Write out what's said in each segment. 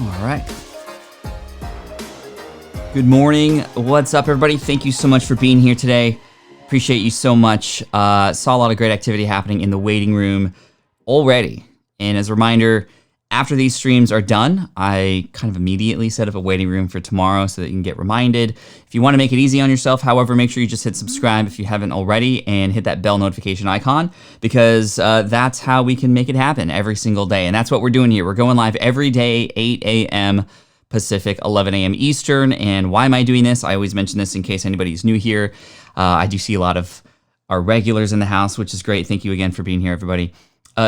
All right. Good morning. What's up, everybody? Thank you so much for being here today. Appreciate you so much. Saw a lot of great activity happening in the waiting room already. And as a reminder, after these streams are done, I kind of immediately set up a waiting room for tomorrow so that you can get reminded. If you want to make it easy on yourself, however, make sure you just hit subscribe if you haven't already and hit that bell notification icon because that's how we can make it happen every single day. And that's what we're doing here. We're going live every day, 8 a.m. Pacific, 11 a.m. Eastern. And why am I doing this? I always mention this in case anybody's new here. I do see a lot of our regulars in the house, which is great. Thank you again for being here, everybody.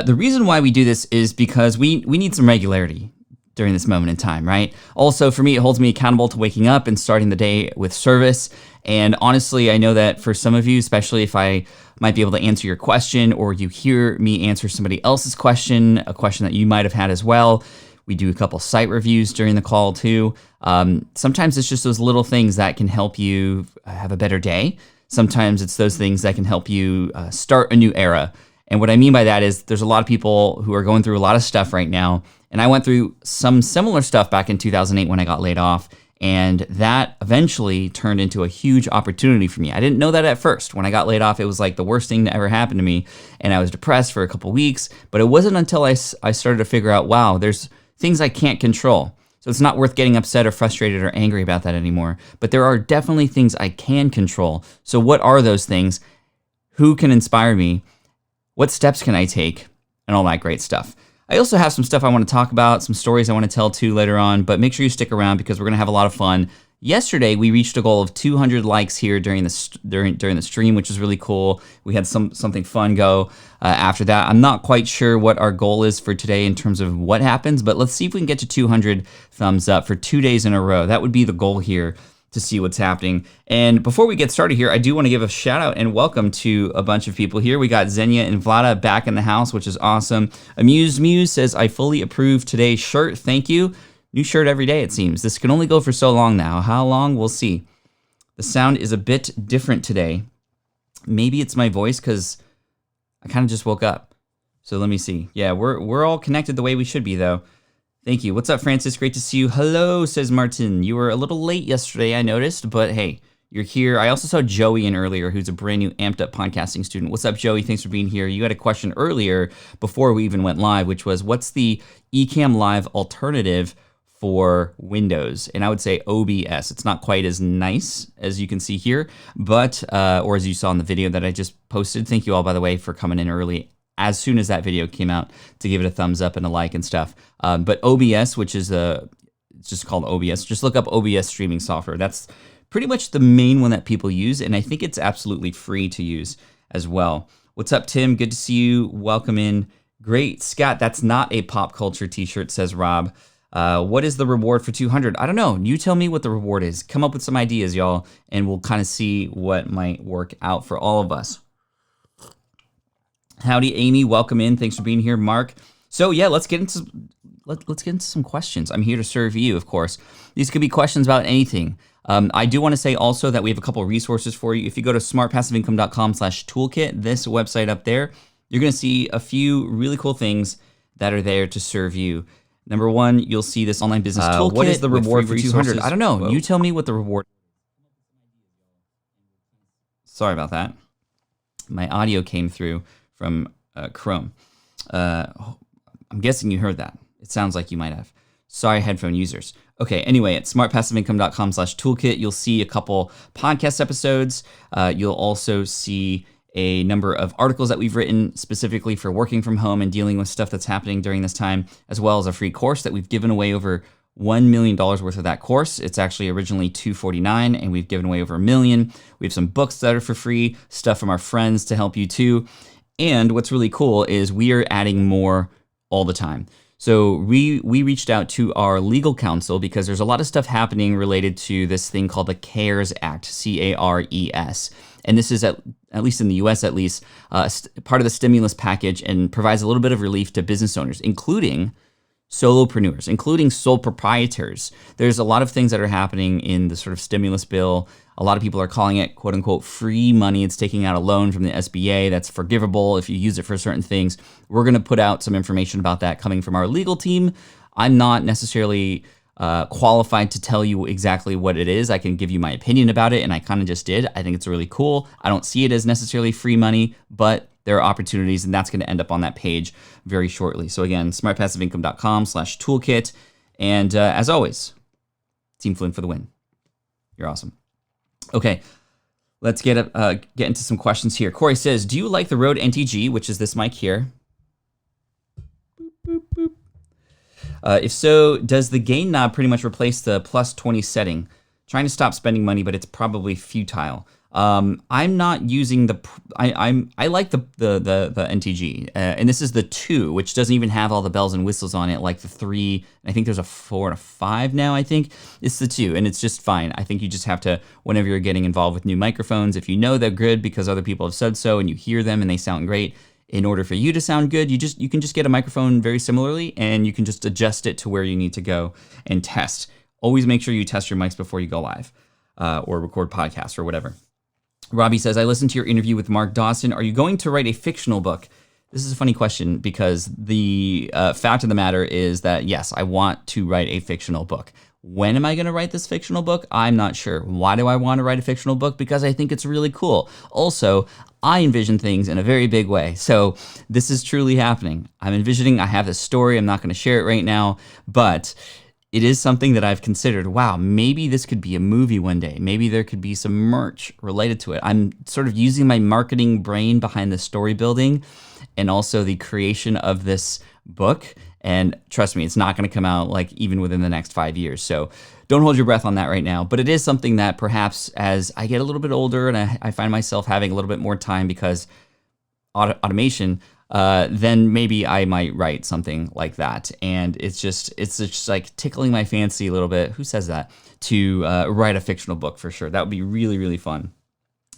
The reason why we do this is because we need some regularity during this moment in time, right? Also, for me, it holds me accountable to waking up and starting the day with service. And honestly, I know that for some of you, especially if I might be able to answer your question or you hear me answer somebody else's question, a question that you might have had as well, we do a couple site reviews during the call too. Sometimes it's just those little things that can help you have a better day. Sometimes it's those things that can help you start a new era. And what I mean by that is there's a lot of people who are going through a lot of stuff right now. And I went through some similar stuff back in 2008 when I got laid off. And that eventually turned into a huge opportunity for me. I didn't know that at first. When I got laid off, it was like the worst thing that ever happened to me. And I was depressed for a couple weeks. But it wasn't until I started to figure out, wow, there's things I can't control. So it's not worth getting upset or frustrated or angry about that anymore. But there are definitely things I can control. So what are those things? Who can inspire me? What steps can I take? And all that great stuff. I also have some stuff I want to talk about, some stories I want to tell too later on, but make sure you stick around because we're going to have a lot of fun. Yesterday, we reached a goal of 200 likes here during the stream, which is really cool. We had something fun go after that. I'm not quite sure what our goal is for today in terms of what happens, but let's see if we can get to 200 thumbs up for 2 days in a row. That would be the goal here to see what's happening. And before we get started here, I do want to give a shout out and welcome to a bunch of people here. We got Xenia and Vlada back in the house, which is awesome. Amused Muse says, I fully approve today's shirt. Thank you. New shirt every day, it seems. This can only go for so long now. How long? We'll see. The sound is a bit different today. Maybe it's my voice because I kind of just woke up. So let me see. Yeah, we're all connected the way we should be, though. Thank you. What's up, Francis? Great to see you. Hello, says Martin. You were a little late yesterday, I noticed, but hey, you're here. I also saw Joey in earlier, who's a brand new amped up podcasting student. What's up, Joey? Thanks for being here. You had a question earlier before we even went live, which was, what's the Ecamm Live alternative for Windows? And I would say OBS. It's not quite as nice as you can see here, but, or as you saw in the video that I just posted. Thank you all, by the way, for coming in early as soon as that video came out to give it a thumbs up and a like and stuff. But OBS, which is it's just called OBS. Just look up OBS streaming software. That's pretty much the main one that people use, and I think it's absolutely free to use as well. What's up, Tim? Good to see you. Welcome in. Great. Scott, that's not a pop culture t-shirt, says Rob. What is the reward for 200? I don't know. You tell me what the reward is. Come up with some ideas, y'all, and we'll kind of see what might work out for all of us. Howdy, Amy. Welcome in. Thanks for being here, Mark. So yeah, let's get into some questions. I'm here to serve you, of course. These could be questions about anything. I do want to say also that we have a couple of resources for you. If you go to smartpassiveincome.com/toolkit, this website up there, you're going to see a few really cool things that are there to serve you. Number one, you'll see this online business toolkit. What is the reward for 200? I don't know. Whoa. You tell me what the reward. Sorry about that. My audio came through from Chrome. I'm guessing you heard that. It sounds like you might have. Sorry, headphone users. Okay, anyway, at smartpassiveincome.com/toolkit, you'll see a couple podcast episodes. You'll also see a number of articles that we've written specifically for working from home and dealing with stuff that's happening during this time, as well as a free course that we've given away over $1 million worth of that course. It's actually originally $249, and we've given away over $1 million. We have some books that are for free, stuff from our friends to help you too. And what's really cool is we are adding more all the time. So we reached out to our legal counsel because there's a lot of stuff happening related to this thing called the CARES Act, CARES. And this is, at least in the US at least, part of the stimulus package and provides a little bit of relief to business owners, including solopreneurs, including sole proprietors. There's a lot of things that are happening in the sort of stimulus bill. A lot of people are calling it, quote unquote, free money. It's taking out a loan from the SBA that's forgivable if you use it for certain things. We're going to put out some information about that coming from our legal team. I'm not necessarily qualified to tell you exactly what it is. I can give you my opinion about it, and I kind of just did. I think it's really cool. I don't see it as necessarily free money, but there are opportunities, and that's going to end up on that page very shortly. So again, smartpassiveincome.com/toolkit. And as always, Team Flynn for the win. You're awesome. Okay, let's get into some questions here. Corey says, do you like the Rode NTG, which is this mic here? Boop, boop, boop. If so, does the gain knob pretty much replace the +20 setting? Trying to stop spending money, but it's probably futile. I'm not using the. I like the NTG, and this is the 2, which doesn't even have all the bells and whistles on it, like the 3. I think there's a 4 and a 5 now. I think it's the 2, and it's just fine. I think you just have to, whenever you're getting involved with new microphones, if you know they're good because other people have said so, and you hear them and they sound great. In order for you to sound good, you can just get a microphone very similarly, and you can just adjust it to where you need to go and test. Always make sure you test your mics before you go live or record podcasts or whatever. Robbie says, I listened to your interview with Mark Dawson. Are you going to write a fictional book? This is a funny question because the fact of the matter is that, yes, I want to write a fictional book. When am I going to write this fictional book? I'm not sure. Why do I want to write a fictional book? Because I think it's really cool. Also, I envision things in a very big way. So this is truly happening. I have this story. I'm not going to share it right now, but it is something that I've considered. Wow, maybe this could be a movie one day. Maybe there could be some merch related to it. I'm sort of using my marketing brain behind the story building and also the creation of this book. And trust me, it's not going to come out like even within the next 5 years. So don't hold your breath on that right now. But it is something that perhaps as I get a little bit older and I find myself having a little bit more time because automation, then maybe I might write something like that. And it's just like tickling my fancy a little bit. Who says that? To write a fictional book for sure. That would be really, really fun.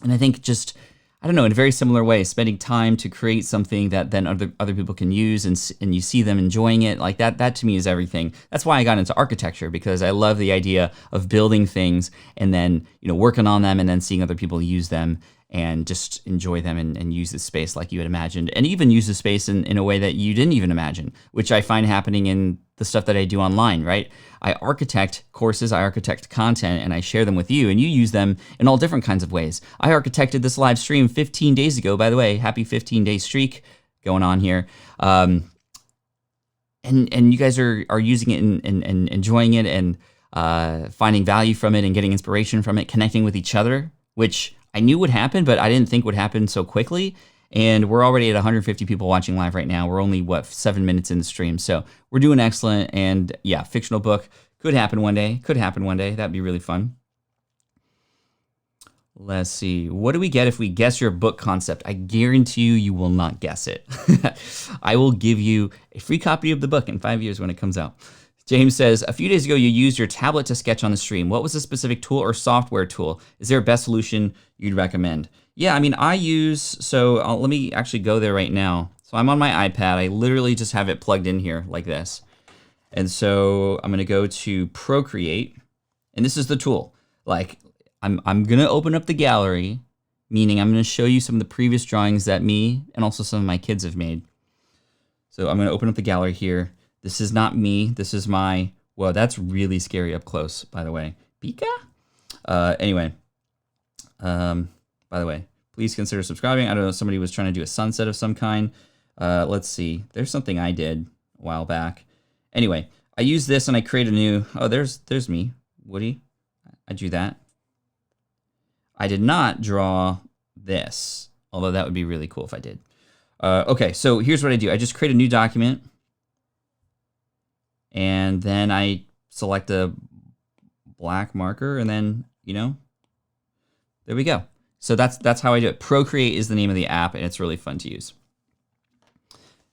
And I think just, I don't know, in a very similar way, spending time to create something that then other people can use and you see them enjoying it, like that to me is everything. That's why I got into architecture, because I love the idea of building things and then, working on them and then seeing other people use them and just enjoy them and use the space like you had imagined, and even use the space in a way that you didn't even imagine, which I find happening in the stuff that I do online, right? I architect courses, I architect content, and I share them with you, and you use them in all different kinds of ways. I architected this live stream 15 days ago, by the way. Happy 15-day streak going on here. And you guys are using it and enjoying it and finding value from it and getting inspiration from it, connecting with each other, which I knew would happen, but I didn't think would happen so quickly. And we're already at 150 people watching live right now. We're only, 7 minutes in the stream. So we're doing excellent. And yeah, fictional book could happen one day. That'd be really fun. Let's see. What do we get if we guess your book concept? I guarantee you will not guess it. I will give you a free copy of the book in 5 years when it comes out. James says, a few days ago, you used your tablet to sketch on the stream. What was the specific tool or software tool? Is there a best solution you'd recommend? Yeah, I mean, let me actually go there right now. So I'm on my iPad. I literally just have it plugged in here like this. And so I'm going to go to Procreate. And this is the tool. Like, I'm going to open up the gallery, meaning I'm going to show you some of the previous drawings that me and also some of my kids have made. So I'm going to open up the gallery here. This is not me. This is whoa, that's really scary up close, by the way. Pika? Anyway, by the way, please consider subscribing. I don't know, somebody was trying to do a sunset of some kind. Let's see. There's something I did a while back. Anyway, I used this and I created a new, there's me, Woody. I drew that. I did not draw this, although that would be really cool if I did. Okay, so here's what I do. I just create a new document. And then I select a black marker and then, there we go. So that's how I do it. Procreate is the name of the app, and it's really fun to use.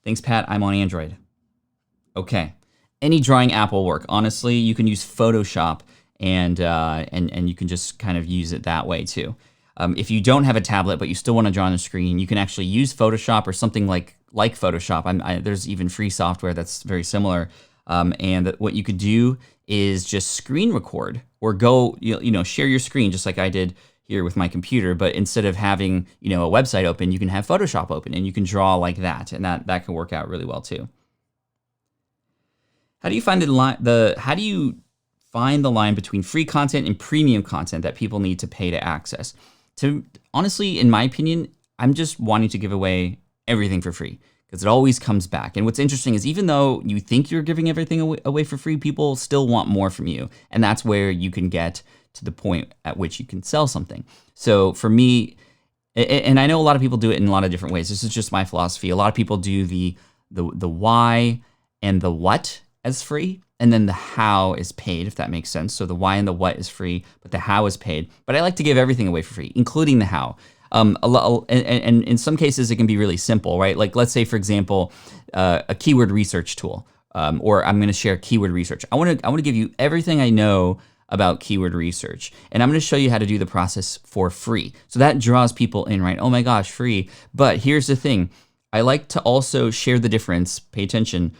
Thanks, Pat. I'm on Android. Okay. Any drawing app will work. Honestly, you can use Photoshop, and you can just kind of use it that way too. If you don't have a tablet but you still want to draw on the screen, you can actually use Photoshop or something like Photoshop. There's even free software that's very similar. And what you could do is just screen record or go, share your screen just like I did here with my computer. But instead of having, a website open, you can have Photoshop open and you can draw like that. And that can work out really well too. How do you find how do you find the line between free content and premium content that people need to pay to access? Honestly, in my opinion, I'm just wanting to give away everything for free because it always comes back. And what's interesting is even though you think you're giving everything away for free, people still want more from you. And that's where you can get to the point at which you can sell something. So for me, and I know a lot of people do it in a lot of different ways. This is just my philosophy. A lot of people do the why and the what as free, and then the how is paid, if that makes sense. So the why and the what is free, but the how is paid. But I like to give everything away for free, including the how. And in some cases, it can be really simple, right? Like let's say, for example, a keyword research tool, or I'm going to share keyword research. I want to give you everything I know about keyword research, and I'm going to show you how to do the process for free. So that draws people in, right? Oh my gosh, free. But here's the thing. I like to also share the difference, pay attention,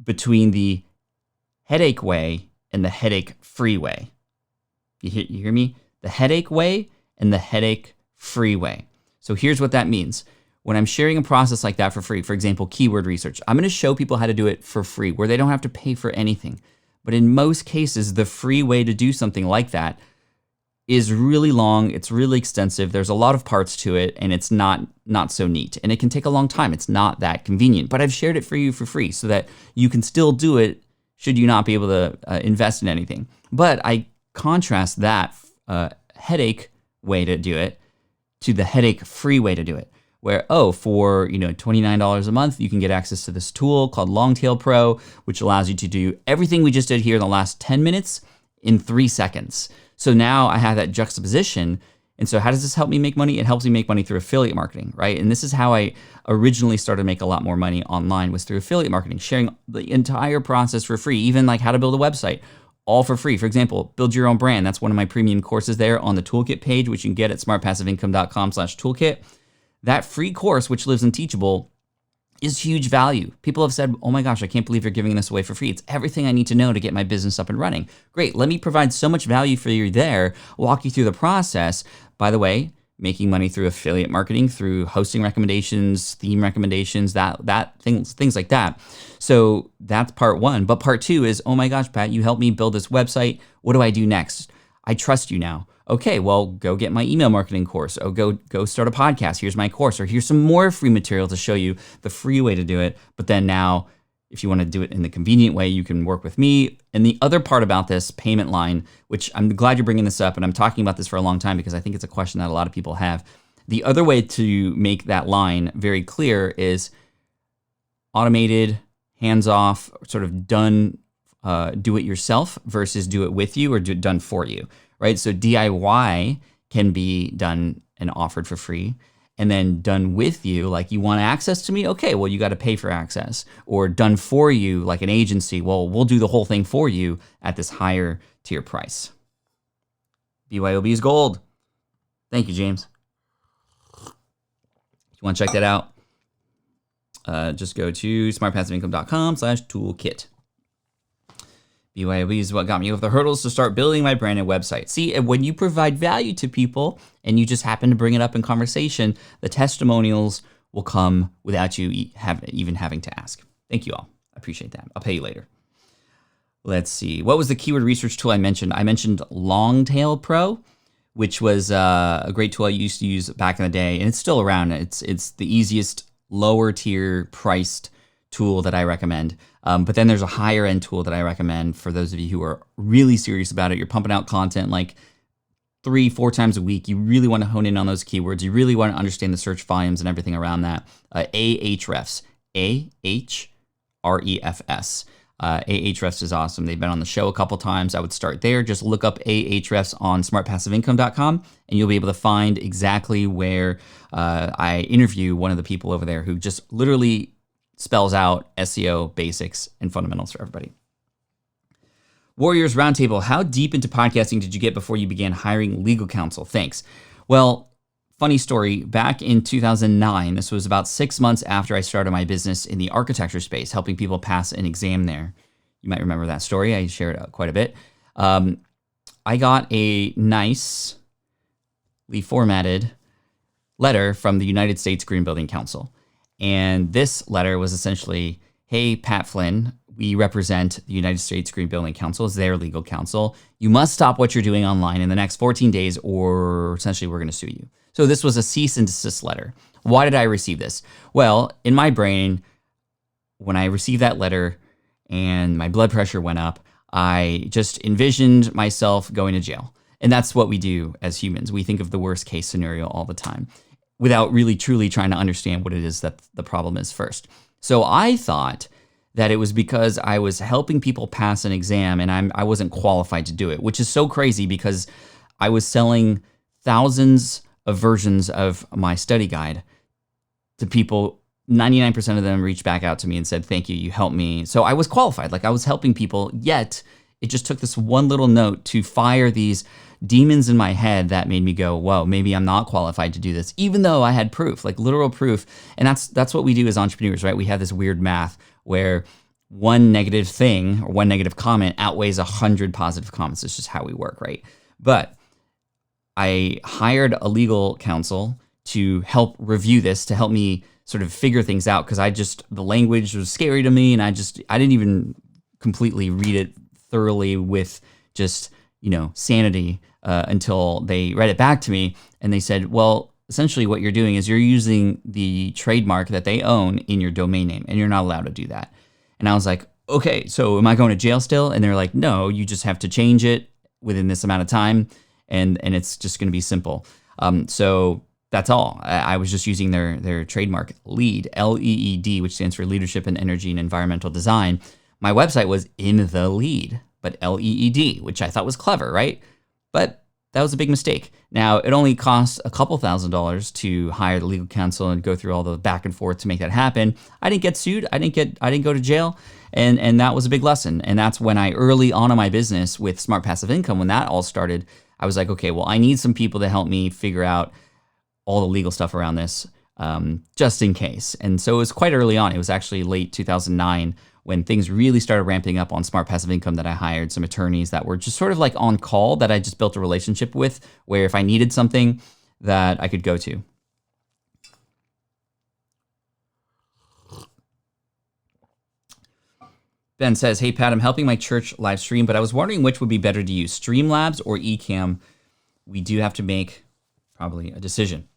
between the headache way and the headache-free way. You hear me? The headache way and the headache-free way. So here's what that means. When I'm sharing a process like that for free, for example, keyword research, I'm going to show people how to do it for free, where they don't have to pay for anything. But in most cases, the free way to do something like that is really long, it's really extensive, there's a lot of parts to it, and it's not so neat. And it can take a long time, it's not that convenient. But I've shared it for you for free so that you can still do it should you not be able to invest in anything. But I contrast that headache way to do it to the headache-free way to do it. Where, for $29 a month, you can get access to this tool called Longtail Pro, which allows you to do everything we just did here in the last 10 minutes in 3 seconds. So now I have that juxtaposition. And so how does this help me make money? It helps me make money through affiliate marketing, right? And this is how I originally started to make a lot more money online, was through affiliate marketing, sharing the entire process for free, even like how to build a website, all for free. For example, build your own brand. That's one of my premium courses there on the toolkit page, which you can get at smartpassiveincome.com/toolkit. That free course, which lives in Teachable, is huge value. People have said, oh my gosh, I can't believe you're giving this away for free. It's everything I need to know to get my business up and running. Great, let me provide so much value for you there, walk you through the process. By the way, making money through affiliate marketing, through hosting recommendations, theme recommendations, things like that. So that's part one. But part two is, oh my gosh, Pat, you helped me build this website. What do I do next? I trust you now. Okay, well, go get my email marketing course. Oh, go start a podcast. Here's my course. Or here's some more free material to show you the free way to do it. But then now, if you want to do it in the convenient way, you can work with me. And the other part about this payment line, which I'm glad you're bringing this up, and I'm talking about this for a long time because I think it's a question that a lot of people have. The other way to make that line very clear is automated, hands-off, sort of done, do it yourself versus do it with you or do it done for you. Right? So DIY can be done and offered for free, and then done with you, like you want access to me? Okay, well, you got to pay for access. Or done for you, like an agency, well, we'll do the whole thing for you at this higher tier price. BYOB is gold. Thank you, James. If you want to check that out, just go to smartpassiveincome.com/toolkit. BYOB is what got me over the hurdles to start building my brand and website. See, when you provide value to people and you just happen to bring it up in conversation, the testimonials will come without you even having to ask. Thank you all. I appreciate that. I'll pay you later. Let's see. What was the keyword research tool I mentioned? I mentioned Longtail Pro, which was a great tool I used to use back in the day, and it's still around. It's the easiest lower tier priced tool that I recommend. But then there's a higher end tool that I recommend for those of you who are really serious about it. You're pumping out content like 3-4 times a week. You really want to hone in on those keywords. You really want to understand the search volumes and everything around that. Ahrefs, Ahrefs. Ahrefs is awesome. They've been on the show a couple times. I would start there. Just look up Ahrefs on smartpassiveincome.com and you'll be able to find exactly where I interview one of the people over there who just literally spells out SEO basics and fundamentals for everybody. Warriors Roundtable, how deep into podcasting did you get before you began hiring legal counsel? Thanks. Well, funny story, back in 2009, this was about 6 months after I started my business in the architecture space, helping people pass an exam there. You might remember that story. I shared it quite a bit. I got a nicely formatted letter from the United States Green Building Council. And this letter was essentially, hey, Pat Flynn, we represent the United States Green Building Council as their legal counsel. You must stop what you're doing online in the next 14 days or essentially we're going to sue you. So this was a cease and desist letter. Why did I receive this? Well, in my brain, when I received that letter and my blood pressure went up, I just envisioned myself going to jail. And that's what we do as humans. We think of the worst case scenario all the time without really truly trying to understand what it is that the problem is first. So I thought that it was because I was helping people pass an exam and I wasn't qualified to do it, which is so crazy because I was selling thousands of versions of my study guide to people. 99% of them reached back out to me and said, thank you, you helped me. So I was qualified, like I was helping people, yet it just took this one little note to fire these demons in my head that made me go, whoa, maybe I'm not qualified to do this, even though I had proof, like literal proof. And that's what we do as entrepreneurs, right? We have this weird math where one negative thing or one negative comment outweighs 100 positive comments. It's just how we work, right? But I hired a legal counsel to help review this, to help me sort of figure things out, because the language was scary to me and I didn't even completely read it thoroughly with just, sanity until they read it back to me and they said, well, essentially what you're doing is you're using the trademark that they own in your domain name and you're not allowed to do that. And I was like, okay, so am I going to jail still? And they're like, no, you just have to change it within this amount of time and it's just going to be simple. So that's all. I was just using their trademark LEED, LEED, which stands for Leadership in Energy and Environmental Design. My website was in the lead, but LEED, which I thought was clever, right? But that was a big mistake. Now, it only costs a couple $1,000s to hire the legal counsel and go through all the back and forth to make that happen. I didn't get sued. I didn't go to jail. And that was a big lesson. And that's when I early on in my business with Smart Passive Income, when that all started, I was like, okay, well, I need some people to help me figure out all the legal stuff around this, just in case. And so it was quite early on. It was actually late 2009 when things really started ramping up on Smart Passive Income that I hired some attorneys that were just sort of like on call that I just built a relationship with, where if I needed something that I could go to. Ben says, hey, Pat, I'm helping my church live stream, but I was wondering which would be better to use, Streamlabs or Ecamm. We do have to make probably a decision.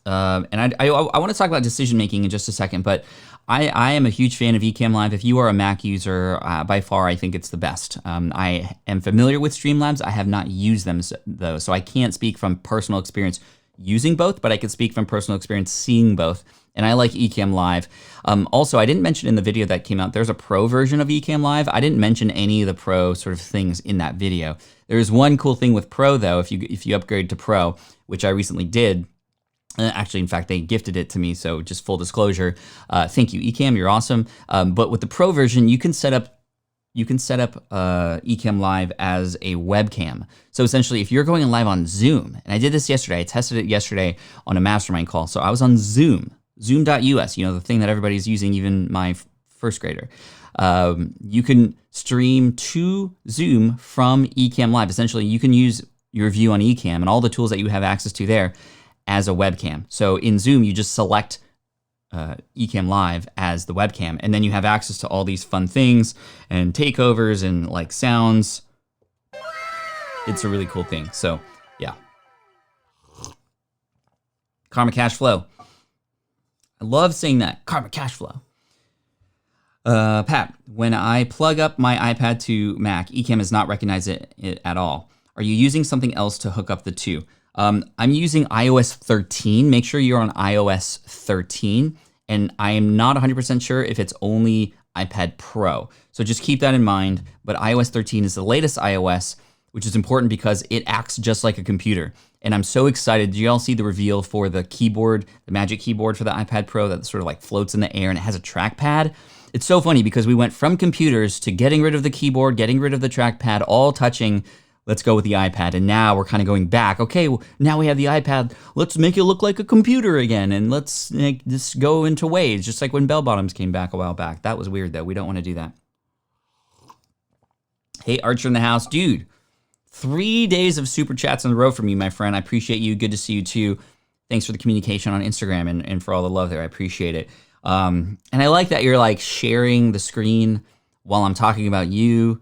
And I want to talk about decision making in just a second, but I am a huge fan of Ecamm Live. If you are a Mac user, by far, I think it's the best. I am familiar with Streamlabs. I have not used them though, so I can't speak from personal experience using both, but I can speak from personal experience seeing both. And I like Ecamm Live. Also, I didn't mention in the video that came out, there's a pro version of Ecamm Live. I didn't mention any of the pro sort of things in that video. There's one cool thing with pro though, if you upgrade to pro, which I recently did. Actually, in fact, they gifted it to me, so just full disclosure. Thank you, Ecamm, you're awesome. But with the pro version, you can set up Ecamm Live as a webcam. So essentially, if you're going live on Zoom, and I did this yesterday, I tested it yesterday on a mastermind call. So I was on Zoom, zoom.us, the thing that everybody's using, even my first grader. You can stream to Zoom from Ecamm Live. Essentially, you can use your view on Ecamm and all the tools that you have access to there as a webcam. So in Zoom, you just select Ecamm Live as the webcam, and then you have access to all these fun things and takeovers and like sounds. It's a really cool thing. So yeah. Karma Cash Flow. I love saying that. Karma Cash Flow. Pat, when I plug up my iPad to Mac, Ecamm does not recognize it at all. Are you using something else to hook up the two? I'm using iOS 13. Make sure you're on iOS 13. And I am not 100% sure if it's only iPad Pro. So just keep that in mind. But iOS 13 is the latest iOS, which is important because it acts just like a computer. And I'm so excited. Did you all see the reveal for the keyboard, the Magic Keyboard for the iPad Pro that sort of like floats in the air and it has a trackpad? It's so funny because we went from computers to getting rid of the keyboard, getting rid of the trackpad, all touching. Let's go with the iPad. And now we're kind of going back. Okay, well, now we have the iPad. Let's make it look like a computer again. And let's make this go into waves, just like when bell bottoms came back a while back. That was weird, though. We don't want to do that. Hey, Archer in the house. Dude, 3 days of super chats in a row from you, my friend. I appreciate you. Good to see you, too. Thanks for the communication on Instagram and for all the love there. I appreciate it. And I like that you're, like, sharing the screen while I'm talking about you.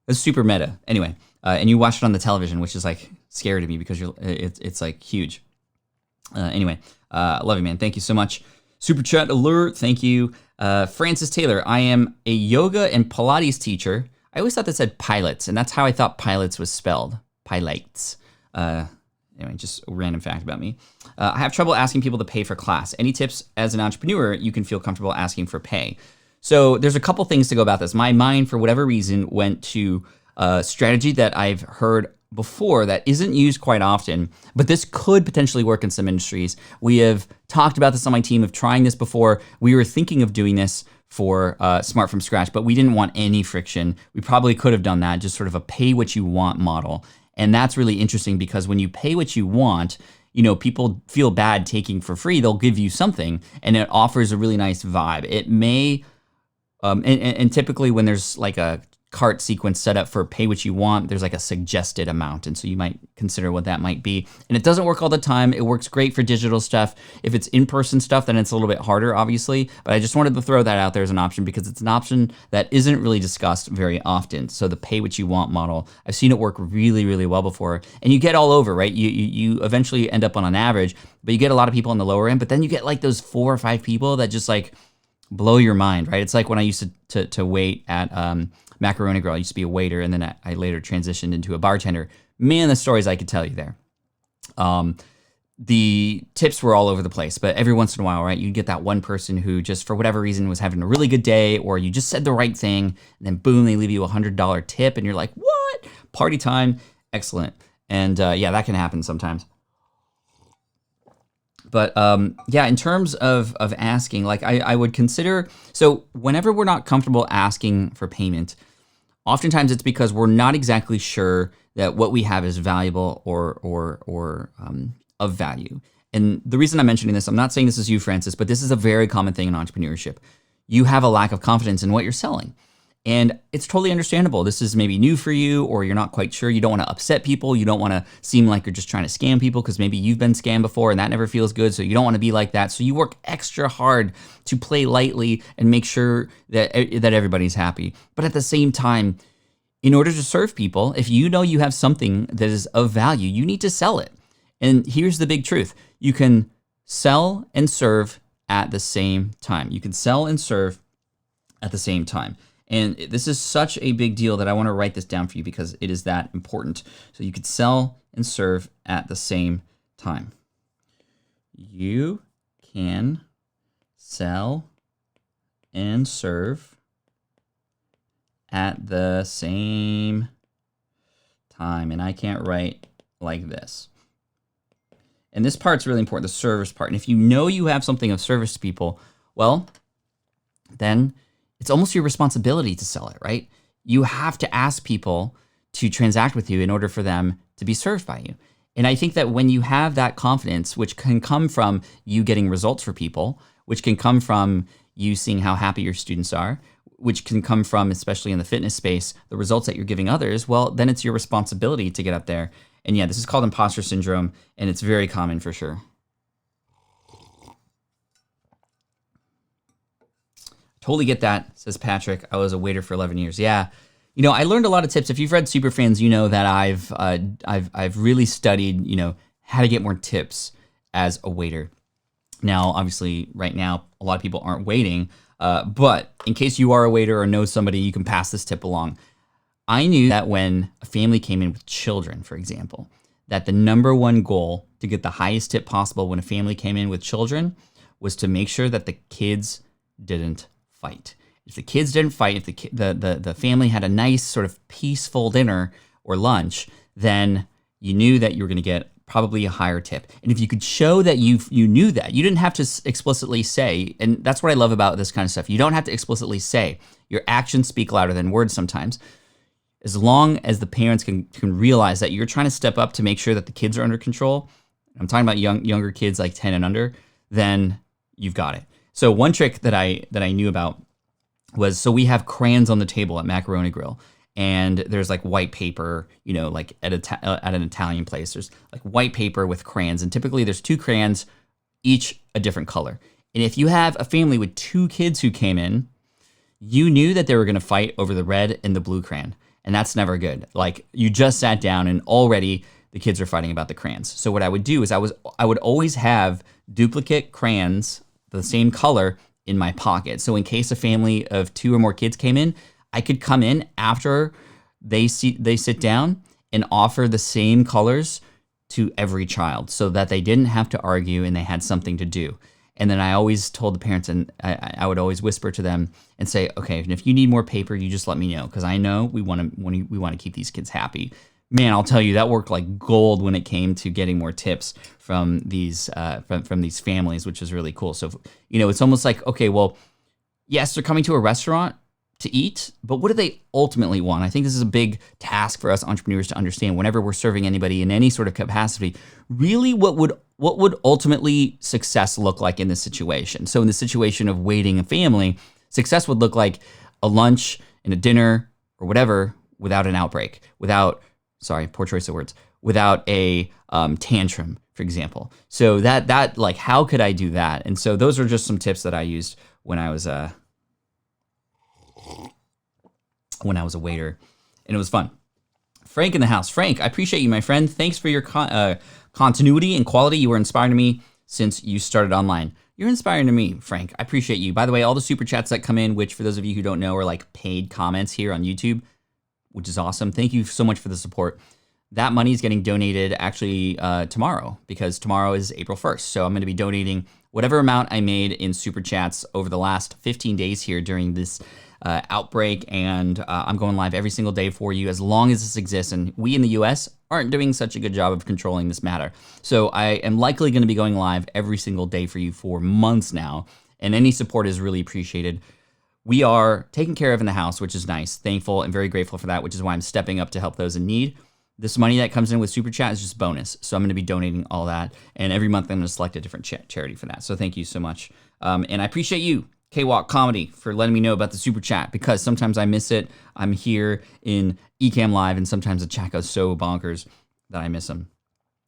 It's super meta. Anyway, and you watch it on the television, which is like scary to me because it's like huge. Anyway, love you, man. Thank you so much. Super chat alert. Thank you. Francis Taylor, I am a yoga and Pilates teacher. I always thought that said pilots, and that's how I thought pilots was spelled. Pilates. Anyway, just a random fact about me. I have trouble asking people to pay for class. Any tips as an entrepreneur you can feel comfortable asking for pay? So there's a couple things to go about this. My mind, for whatever reason, went to a strategy that I've heard before that isn't used quite often, but this could potentially work in some industries. We have talked about this on my team of trying this before. We were thinking of doing this for Smart from Scratch, but we didn't want any friction. We probably could have done that, just sort of a pay what you want model. And that's really interesting because when you pay what you want, you know, people feel bad taking for free. They'll give you something and it offers a really nice vibe. It may, and typically when there's like a cart sequence set up for pay what you want, there's like a suggested amount. And so you might consider what that might be. And it doesn't work all the time. It works great for digital stuff. If it's in-person stuff, then it's a little bit harder, obviously. But I just wanted to throw that out there as an option because it's an option that isn't really discussed very often. So the pay what you want model, I've seen it work really, really well before. And you get all over, right? You eventually end up on an average, but you get a lot of people on the lower end, but then you get like those 4 or 5 people that just like blow your mind, right? It's like when I used to wait at Macaroni Grill. I used to be a waiter, and then I later transitioned into a bartender. Man, the stories I could tell you there. The tips were all over the place, but every once in a while, right, you get that one person who just for whatever reason was having a really good day, or you just said the right thing, and then boom, they leave you $100 tip, and you're like, what? Party time, excellent. And yeah, that can happen sometimes. But yeah, in terms of asking, like I would consider, so whenever we're not comfortable asking for payment, oftentimes it's because we're not exactly sure that what we have is valuable or of value. And the reason I'm mentioning this, I'm not saying this is you, Francis, but this is a very common thing in entrepreneurship. You have a lack of confidence in what you're selling. And it's totally understandable. This is maybe new for you, or you're not quite sure. You don't want to upset people. You don't want to seem like you're just trying to scam people because maybe you've been scammed before and that never feels good. So you don't want to be like that. So you work extra hard to play lightly and make sure that everybody's happy. But at the same time, in order to serve people, if you know you have something that is of value, you need to sell it. And here's the big truth. You can sell and serve at the same time. You can sell and serve at the same time. And this is such a big deal that I want to write this down for you because it is that important. So you could sell and serve at the same time. You can sell and serve at the same time. And I can't write like this. And this part's really important, the service part. And if you know you have something of service to people, well, then it's almost your responsibility to sell it, right? You have to ask people to transact with you in order for them to be served by you. And I think that when you have that confidence, which can come from you getting results for people, which can come from you seeing how happy your students are, which can come from, especially in the fitness space, the results that you're giving others, well, then it's your responsibility to get up there. And yeah, this is called imposter syndrome, and it's very common for sure. Totally get that, says Patrick. I was a waiter for 11 years. Yeah, you know, I learned a lot of tips. If you've read Superfans, you know that I've really studied, you know, how to get more tips as a waiter. Now, obviously, right now, a lot of people aren't waiting, but in case you are a waiter or know somebody, you can pass this tip along. I knew that when a family came in with children, for example, that the number one goal to get the highest tip possible when a family came in with children was to make sure that the kids didn't fight. If the kids didn't fight, if the family had a nice sort of peaceful dinner or lunch, then you knew that you were going to get probably a higher tip. And if you could show that you knew that, you didn't have to explicitly say, and that's what I love about this kind of stuff. You don't have to explicitly say. Your actions speak louder than words sometimes. As long as the parents can realize that you're trying to step up to make sure that the kids are under control, I'm talking about younger kids like 10 and under, then you've got it. So one trick that I knew about was, so we have crayons on the table at Macaroni Grill, and there's like white paper, you know, like at an Italian place, there's like white paper with crayons, and typically there's 2 crayons, each a different color. And if you have a family with 2 kids who came in, you knew that they were going to fight over the red and the blue crayon. And that's never good. Like, you just sat down and already the kids are fighting about the crayons. So what I would do is I would always have duplicate crayons, the same color, in my pocket. So in case a family of 2 or more kids came in, I could come in after they sit down and offer the same colors to every child so that they didn't have to argue and they had something to do. And then I always told the parents, and I would always whisper to them and say, okay, and if you need more paper, you just let me know, because I know we want to keep these kids happy. Man, I'll tell you, that worked like gold when it came to getting more tips from these from these families, which is really cool. So, it's almost like, okay, well, yes, they're coming to a restaurant to eat, but what do they ultimately want? I think this is a big task for us entrepreneurs to understand whenever we're serving anybody in any sort of capacity. Really, what would ultimately success look like in this situation? So in the situation of waiting a family, success would look like a lunch and a dinner or whatever without an outbreak, poor choice of words, without a tantrum, for example. So that like, how could I do that? And so those are just some tips that I used when I was a waiter, and it was fun. Frank in the house. Frank, I appreciate you, my friend. Thanks for your continuity and quality. You were inspiring to me since you started online. You're inspiring to me, Frank. I appreciate you. By the way, all the super chats that come in, which for those of you who don't know are like paid comments here on YouTube, which is awesome. Thank you so much for the support. That money is getting donated actually tomorrow, because tomorrow is April 1st. So I'm going to be donating whatever amount I made in super chats over the last 15 days here during this outbreak, and I'm going live every single day for you as long as this exists. And we in the US aren't doing such a good job of controlling this matter. So I am likely going to be going live every single day for you for months now, and any support is really appreciated. We are taken care of in the house, which is nice, thankful, and very grateful for that, which is why I'm stepping up to help those in need. This money that comes in with Super Chat is just bonus. So I'm going to be donating all that. And every month I'm going to select a different charity for that. So thank you so much. And I appreciate you, K-Walk Comedy, for letting me know about the Super Chat, because sometimes I miss it. I'm here in Ecamm Live, and sometimes the chat goes so bonkers that I miss them.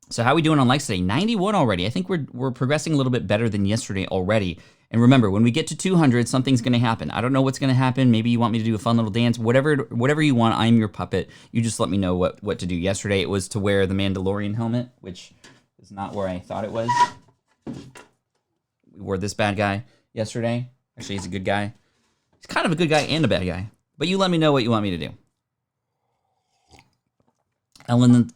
So how are we doing on likes today? 91 already. I think we're progressing a little bit better than yesterday already. And remember, when we get to 200, something's going to happen. I don't know what's going to happen. Maybe you want me to do a fun little dance. Whatever you want, I'm your puppet. You just let me know what to do. Yesterday, it was to wear the Mandalorian helmet, which is not where I thought it was. We wore this bad guy yesterday. Actually, he's a good guy. He's kind of a good guy and a bad guy. But you let me know what you want me to do.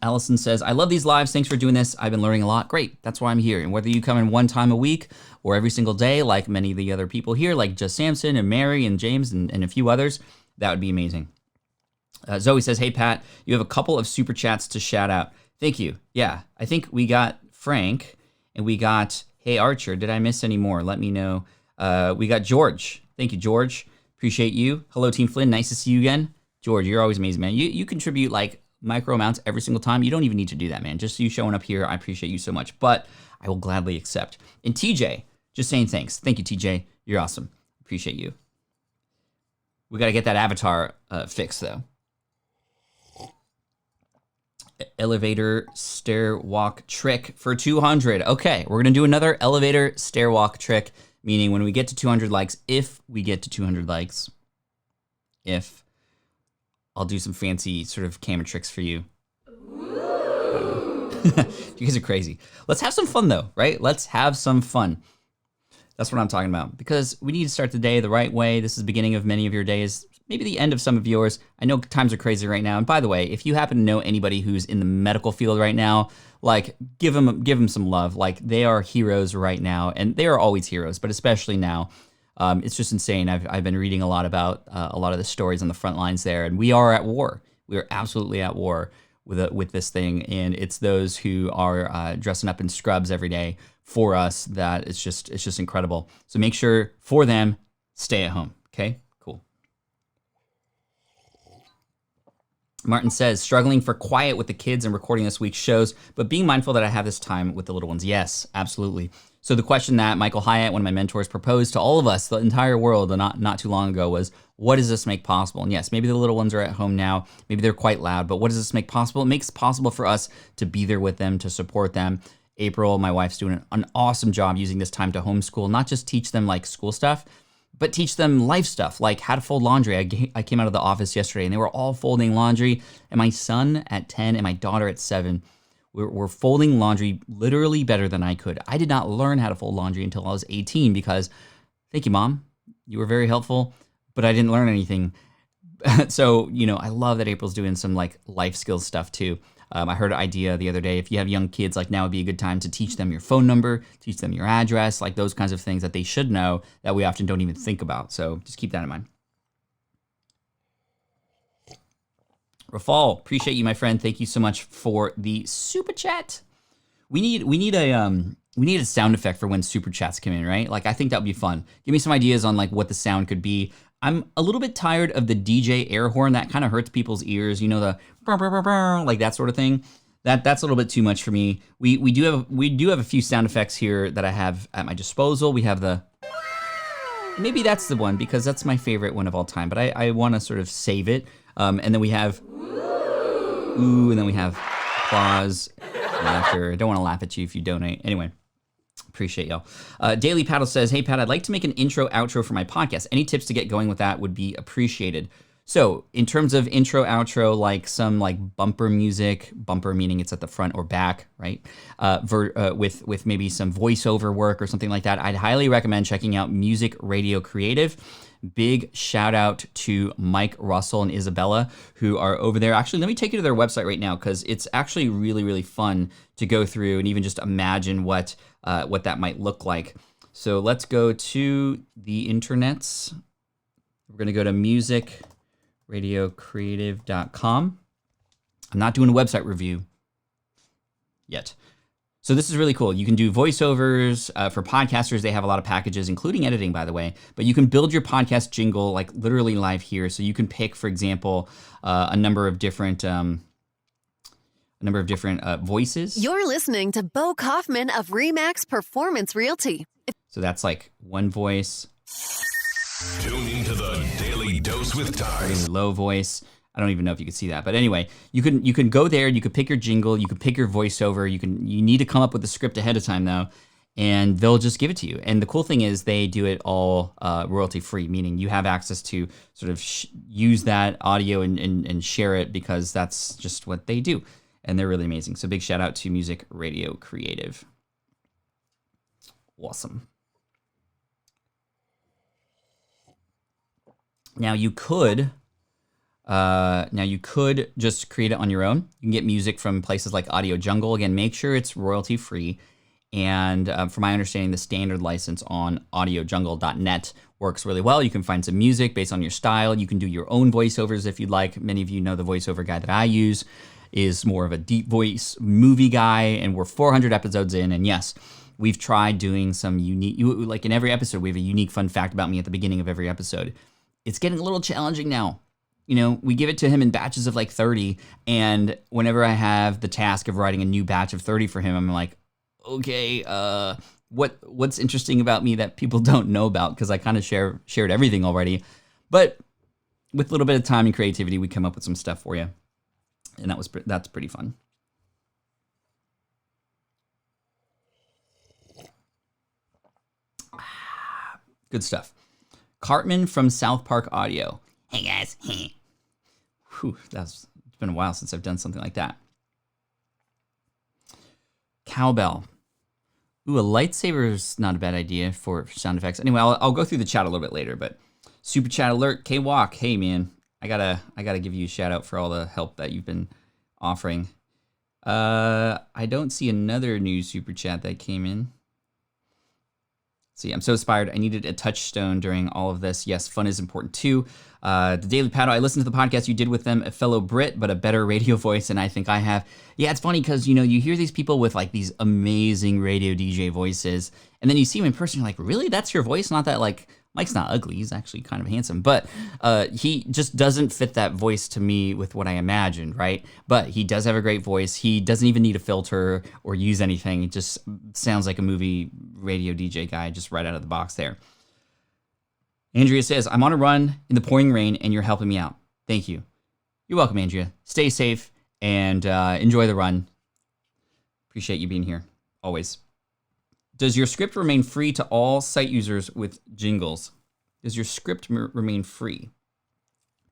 Allison says, I love these lives. Thanks for doing this. I've been learning a lot. Great. That's why I'm here. And whether you come in one time a week or every single day, like many of the other people here, like Just Samson and Mary and James and a few others, that would be amazing. Zoe says, hey, Pat, you have a couple of super chats to shout out. Thank you. Yeah, I think we got Frank and we got, hey, Archer. Did I miss any more? Let me know. We got George. Thank you, George. Appreciate you. Hello, Team Flynn. Nice to see you again. George, you're always amazing, man. You contribute like micro amounts every single time. You don't even need to do that, man. Just you showing up here, I appreciate you so much, but I will gladly accept. And TJ, just saying thanks. Thank you, TJ. You're awesome. Appreciate you. We got to get that avatar fixed, though. Elevator stair walk trick for 200. Okay, we're going to do another elevator stair walk trick, meaning when we get to 200 likes, if we get to 200 likes, I'll do some fancy sort of camera tricks for you. You guys are crazy. Let's have some fun, though, right? Let's have some fun. That's what I'm talking about, because we need to start the day the right way. This is the beginning of many of your days, maybe the end of some of yours. I know times are crazy right now. And by the way, if you happen to know anybody who's in the medical field right now, like give them some love. Like, they are heroes right now, and they are always heroes, but especially now. It's just insane. I've been reading a lot about a lot of the stories on the front lines there, and we are at war. We are absolutely at war with this thing, and it's those who are dressing up in scrubs every day for us that it's just incredible. So make sure for them, stay at home. Okay, cool. Martin says, struggling for quiet with the kids and recording this week's shows, but being mindful that I have this time with the little ones. Yes, absolutely. So the question that Michael Hyatt, one of my mentors, proposed to all of us, the entire world, not too long ago, was, what does this make possible? And yes, maybe the little ones are at home now. Maybe they're quite loud, but what does this make possible? It makes it possible for us to be there with them, to support them. April, my wife's doing an awesome job using this time to homeschool, not just teach them like school stuff, but teach them life stuff like how to fold laundry. I came out of the office yesterday and they were all folding laundry, and my son at 10 and my daughter at 7 were folding laundry literally better than I could. I did not learn how to fold laundry until I was 18 because, thank you, Mom, you were very helpful, but I didn't learn anything. So, I love that April's doing some like life skills stuff too. I heard an idea the other day, if you have young kids, like now would be a good time to teach them your phone number, teach them your address, like those kinds of things that they should know that we often don't even think about. So just keep that in mind. Rafal, appreciate you, my friend. Thank you so much for the super chat. We need a sound effect for when super chats come in, right? Like I think that would be fun. Give me some ideas on like what the sound could be. I'm a little bit tired of the DJ air horn. That kind of hurts people's ears. The brr, brr, brr, brr, like that sort of thing. That's a little bit too much for me. We do have a few sound effects here that I have at my disposal. We have the, maybe that's the one because that's my favorite one of all time. But I want to sort of save it. And then we have ooh, and then we have applause, laughter. I don't want to laugh at you if you donate. Anyway. Appreciate y'all. Daily Paddle says, hey, Pat, I'd like to make an intro, outro for my podcast. Any tips to get going with that would be appreciated. So in terms of intro, outro, like some like bumper music, bumper meaning it's at the front or back, right? With maybe some voiceover work or something like that, I'd highly recommend checking out Music Radio Creative. Big shout out to Mike Russell and Isabella who are over there. Actually, let me take you to their website right now because it's actually really, really fun to go through and even just imagine what that might look like. So let's go to the internets. We're going to go to musicradiocreative.com. I'm not doing a website review yet. So this is really cool. You can do voiceovers for podcasters. They have a lot of packages, including editing, by the way. But you can build your podcast jingle like literally live here. So you can pick, for example, a number of different voices. You're listening to Bo Kaufman of Remax Performance Realty. So that's like one voice. Tune into the Daily Dose with Ty. Really low voice. I don't even know if you can see that, but anyway, you can go there. You can pick your jingle. You can pick your voiceover. You need to come up with the script ahead of time though, and they'll just give it to you. And the cool thing is they do it all royalty free, meaning you have access to sort of use that audio and share it because that's just what they do, and they're really amazing. So big shout out to Music Radio Creative. Awesome. Now you could just create it on your own. You can get music from places like Audio Jungle. Again, make sure it's royalty free. And from my understanding, the standard license on audiojungle.net works really well. You can find some music based on your style. You can do your own voiceovers if you'd like. Many of you know the voiceover guy that I use is more of a deep voice movie guy, and we're 400 episodes in. And yes, we've tried doing some unique, like in every episode, we have a unique fun fact about me at the beginning of every episode. It's getting a little challenging now. We give it to him in batches of like 30, and whenever I have the task of writing a new batch of 30 for him, I'm like, okay, what's interesting about me that people don't know about? Because I kind of shared everything already. But with a little bit of time and creativity, we come up with some stuff for you, and that's pretty fun. Good stuff. Cartman from South Park Audio. Hey guys. Whew, it's been a while since I've done something like that. Cowbell. Ooh, a lightsaber is not a bad idea for sound effects. Anyway, I'll go through the chat a little bit later, but super chat alert. K-Walk. Hey man, I gotta give you a shout out for all the help that you've been offering. I don't see another new super chat that came in. See, I'm so inspired. I needed a touchstone during all of this. Yes, fun is important too. The Daily Paddle, I listened to the podcast you did with them, a fellow Brit, but a better radio voice than I think I have. Yeah, it's funny because, you hear these people with like these amazing radio DJ voices, and then you see him in person, you're like, really? That's your voice? Not that like, Mike's not ugly. He's actually kind of handsome, but he just doesn't fit that voice to me with what I imagined, right? But he does have a great voice. He doesn't even need a filter or use anything. It just sounds like a movie radio DJ guy just right out of the box there. Andrea says, I'm on a run in the pouring rain and you're helping me out. Thank you. You're welcome, Andrea. Stay safe and enjoy the run. Appreciate you being here, always. Does your script remain free to all site users with jingles? Does your script remain free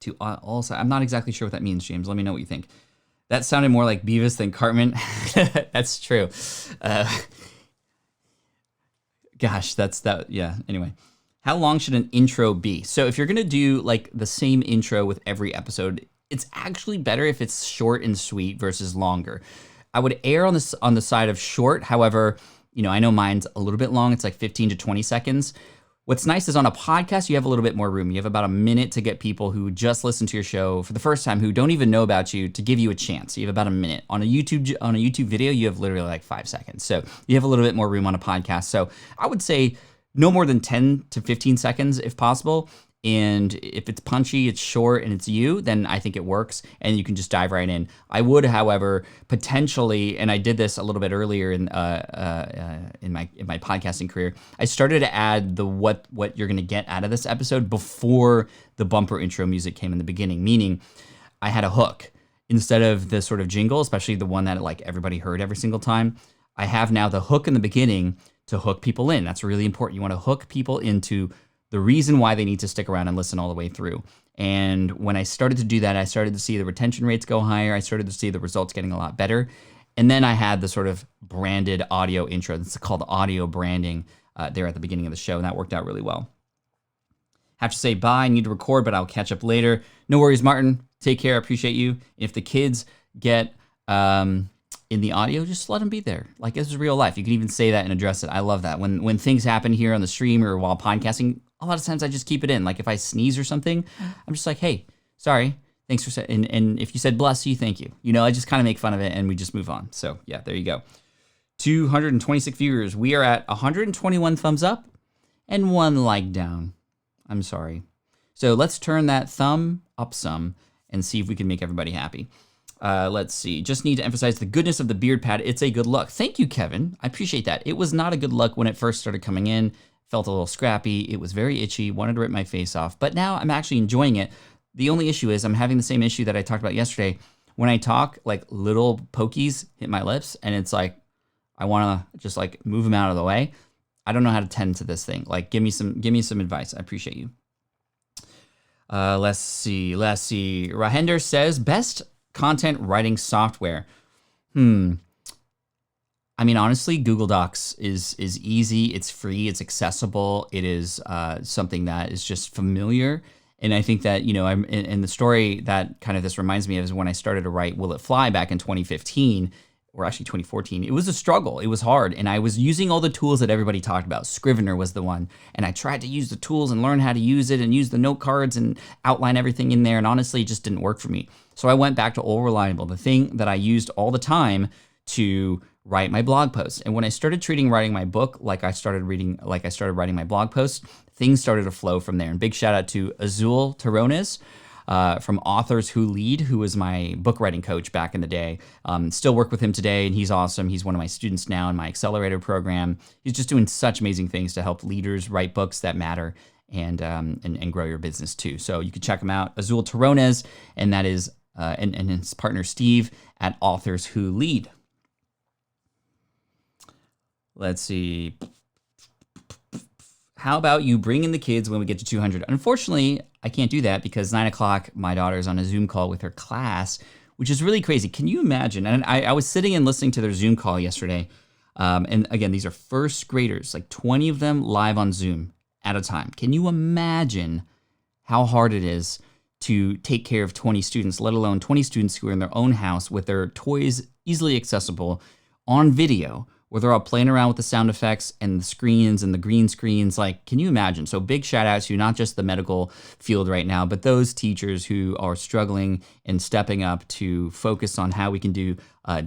to all sides? I'm not exactly sure what that means, James. Let me know what you think. That sounded more like Beavis than Cartman. That's true. Gosh, yeah, anyway. How long should an intro be? So if you're going to do like the same intro with every episode, it's actually better if it's short and sweet versus longer. I would err on the side of short. However, I know mine's a little bit long. It's like 15 to 20 seconds. What's nice is on a podcast, you have a little bit more room. You have about a minute to get people who just listen to your show for the first time, who don't even know about you, to give you a chance. You have about a minute. On a YouTube video, you have literally like 5 seconds. So you have a little bit more room on a podcast. So I would say no more than 10 to 15 seconds if possible. And if it's punchy, it's short, and it's you, then I think it works, and you can just dive right in. I would, however, potentially, and I did this a little bit earlier in my podcasting career, I started to add the what you're going to get out of this episode before the bumper intro music came in the beginning, meaning I had a hook. Instead of the sort of jingle, especially the one that like everybody heard every single time, I have now the hook in the beginning to hook people in. That's really important. You want to hook people into the reason why they need to stick around and listen all the way through. And when I started to do that, I started to see the retention rates go higher. I started to see the results getting a lot better. And then I had the sort of branded audio intro. It's called audio branding there at the beginning of the show, and that worked out really well. Have to say bye. I need to record, but I'll catch up later. No worries, Martin. Take care. I appreciate you. If the kids get in the audio, just let them be there. Like, this is real life. You can even say that and address it. I love that. When things happen here on the stream or while podcasting, a lot of times I just keep it in. Like if I sneeze or something, I'm just like, hey, sorry. Thanks for saying, and if you said bless you, thank you. I just kind of make fun of it and we just move on. So yeah, there you go. 226 viewers. We are at 121 thumbs up and 1 like down. I'm sorry. So let's turn that thumb up some and see if we can make everybody happy. Let's see. Just need to emphasize the goodness of the beard pad. It's a good look. Thank you, Kevin. I appreciate that. It was not a good look when it first started coming in. Felt a little scrappy. It was very itchy. Wanted to rip my face off. But now I'm actually enjoying it. The only issue is I'm having the same issue that I talked about yesterday. When I talk, like little pokies hit my lips, and it's like I want to just like move them out of the way. I don't know how to tend to this thing. Like, give me some advice. I appreciate you. Let's see. Rahender says best content writing software. I mean, honestly, Google Docs is easy. It's free. It's accessible. It is something that is just familiar. And I think that, I'm in the story that kind of this reminds me of is when I started to write Will It Fly back in 2015, or actually 2014. It was a struggle. It was hard. And I was using all the tools that everybody talked about. Scrivener was the one. And I tried to use the tools and learn how to use it and use the note cards and outline everything in there. And honestly, it just didn't work for me. So I went back to Old Reliable, the thing that I used all the time to write my blog posts. And when I started treating writing my book like I started writing my blog posts, things started to flow from there. And big shout out to Azul Terrones from Authors Who Lead, who was my book writing coach back in the day. Still work with him today, and he's awesome. He's one of my students now in my accelerator program. He's just doing such amazing things to help leaders write books that matter and grow your business too. So you can check him out, Azul Terrones, and that is and his partner Steve at Authors Who Lead. Let's see. How about you bring in the kids when we get to 200? Unfortunately, I can't do that because 9 o'clock, my daughter's on a Zoom call with her class, which is really crazy. Can you imagine? And I was sitting and listening to their Zoom call yesterday. And again, these are first graders, like 20 of them live on Zoom at a time. Can you imagine how hard it is to take care of 20 students, let alone 20 students who are in their own house with their toys easily accessible on video, where they're all playing around with the sound effects and the screens and the green screens? Like, can you imagine? So big shout out to not just the medical field right now, but those teachers who are struggling and stepping up to focus on how we can do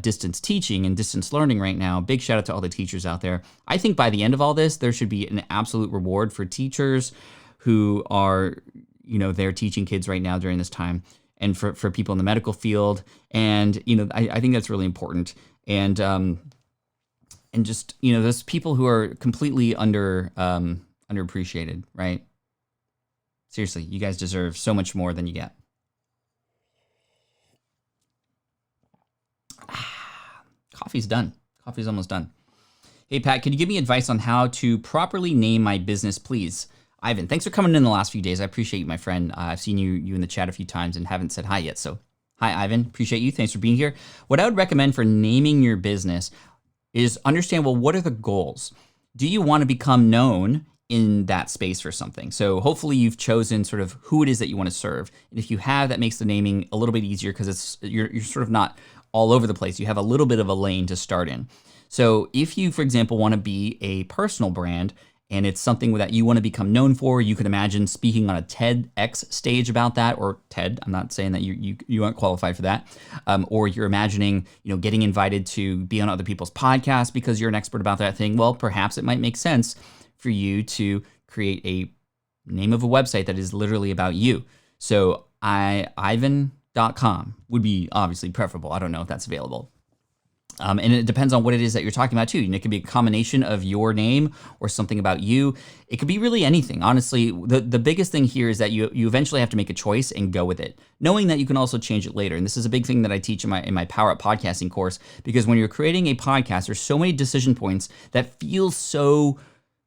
distance teaching and distance learning right now. Big shout out to all the teachers out there. I think by the end of all this, there should be an absolute reward for teachers who are, they're teaching kids right now during this time, and for people in the medical field. And, I think that's really important. And just, those people who are completely underappreciated, right? Seriously, you guys deserve so much more than you get. Coffee's done. Coffee's almost done. Hey, Pat, can you give me advice on how to properly name my business, please? Ivan, thanks for coming in the last few days. I appreciate you, my friend. I've seen you in the chat a few times and haven't said hi yet. So hi, Ivan. Appreciate you. Thanks for being here. What I would recommend for naming your business is understand, well, what are the goals? Do you want to become known in that space for something? So hopefully you've chosen sort of who it is that you want to serve. And if you have, that makes the naming a little bit easier because you're sort of not all over the place. You have a little bit of a lane to start in. So if you, for example, want to be a personal brand and it's something that you want to become known for, you could imagine speaking on a TEDx stage about that, or TED. I'm not saying that you aren't qualified for that. Or you're imagining, getting invited to be on other people's podcasts because you're an expert about that thing. Well, perhaps it might make sense for you to create a name of a website that is literally about you. So ivan.com would be obviously preferable. I don't know if that's available. And it depends on what it is that you're talking about too. It could be a combination of your name or something about you. It could be really anything. Honestly, the biggest thing here is that you eventually have to make a choice and go with it, knowing that you can also change it later. And this is a big thing that I teach in my Power Up Podcasting course, because when you're creating a podcast, there's so many decision points that feel so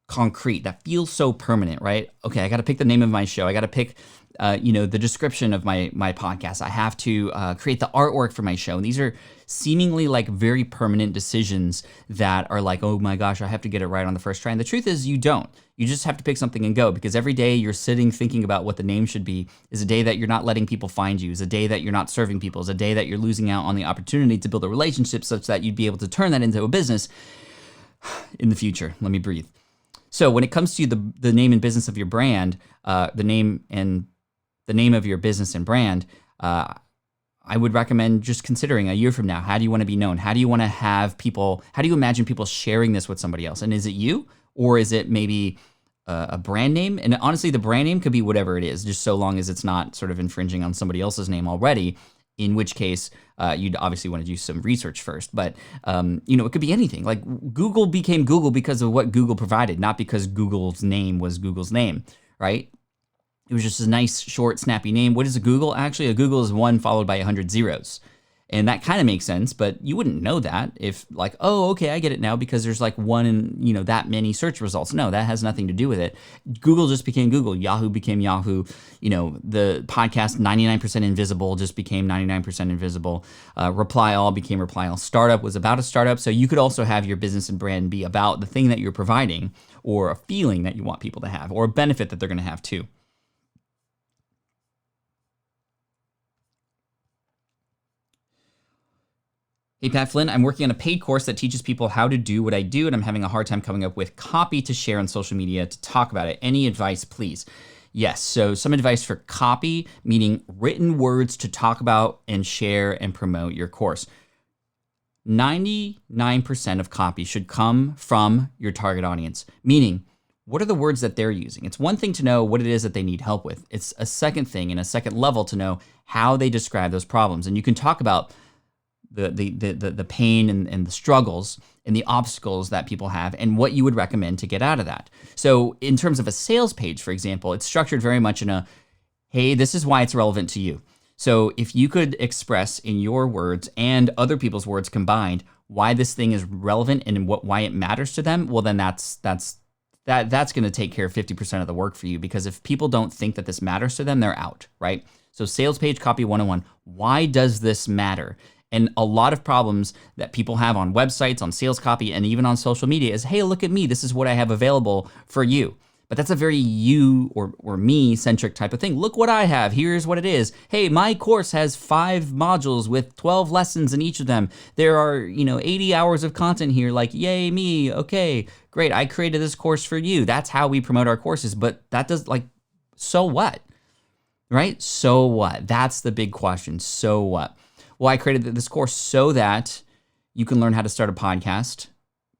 concrete, that feels so permanent, right? Okay, I got to pick the name of my show. I got to pick the description of my podcast. I have to create the artwork for my show. And these are seemingly like very permanent decisions that are like, oh my gosh, I have to get it right on the first try. And the truth is you don't. You just have to pick something and go, because every day you're sitting thinking about what the name should be is a day that you're not letting people find you, is a day that you're not serving people, is a day that you're losing out on the opportunity to build a relationship such that you'd be able to turn that into a business in the future. Let me breathe. So when it comes to the name and business of your brand, the name of your business and brand, I would recommend just considering a year from now, how do you want to be known? How do you want to have people, how do you imagine people sharing this with somebody else? And is it you, or is it maybe a brand name? And honestly, the brand name could be whatever it is, just so long as it's not sort of infringing on somebody else's name already, in which case you'd obviously want to do some research first. But, it could be anything. Like Google became Google because of what Google provided, not because Google's name was Google's name, right? It was just a nice, short, snappy name. What is a Google? Actually, a Google is 1 followed by 100 zeros. And that kind of makes sense, but you wouldn't know that if like, oh, okay, I get it now because there's like one in, that many search results. No, that has nothing to do with it. Google just became Google. Yahoo became Yahoo. The podcast 99% Invisible just became 99% Invisible. Reply All became Reply All. Startup was about a startup. So you could also have your business and brand be about the thing that you're providing, or a feeling that you want people to have, or a benefit that they're going to have too. Hey, Pat Flynn, I'm working on a paid course that teaches people how to do what I do, and I'm having a hard time coming up with copy to share on social media to talk about it. Any advice, please? Yes, so some advice for copy, meaning written words to talk about and share and promote your course. 99% of copy should come from your target audience, meaning what are the words that they're using? It's one thing to know what it is that they need help with. It's a second thing and a second level to know how they describe those problems. And you can talk about the pain and the struggles and the obstacles that people have and what you would recommend to get out of that. So in terms of a sales page, for example, it's structured very much in a, hey, this is why it's relevant to you. So if you could express in your words and other people's words combined why this thing is relevant and why it matters to them, well, then that's going to take care of 50% of the work for you, because if people don't think that this matters to them, they're out, right? So sales page copy 101, why does this matter? And a lot of problems that people have on websites, on sales copy, and even on social media is, hey, look at me. This is what I have available for you. But that's a very you or me-centric type of thing. Look what I have. Here's what it is. Hey, my course has 5 modules with 12 lessons in each of them. There are, 80 hours of content here. Like, yay, me. Okay, great. I created this course for you. That's how we promote our courses. But that does, so what? Right? So what? That's the big question. So what? Well, I created this course so that you can learn how to start a podcast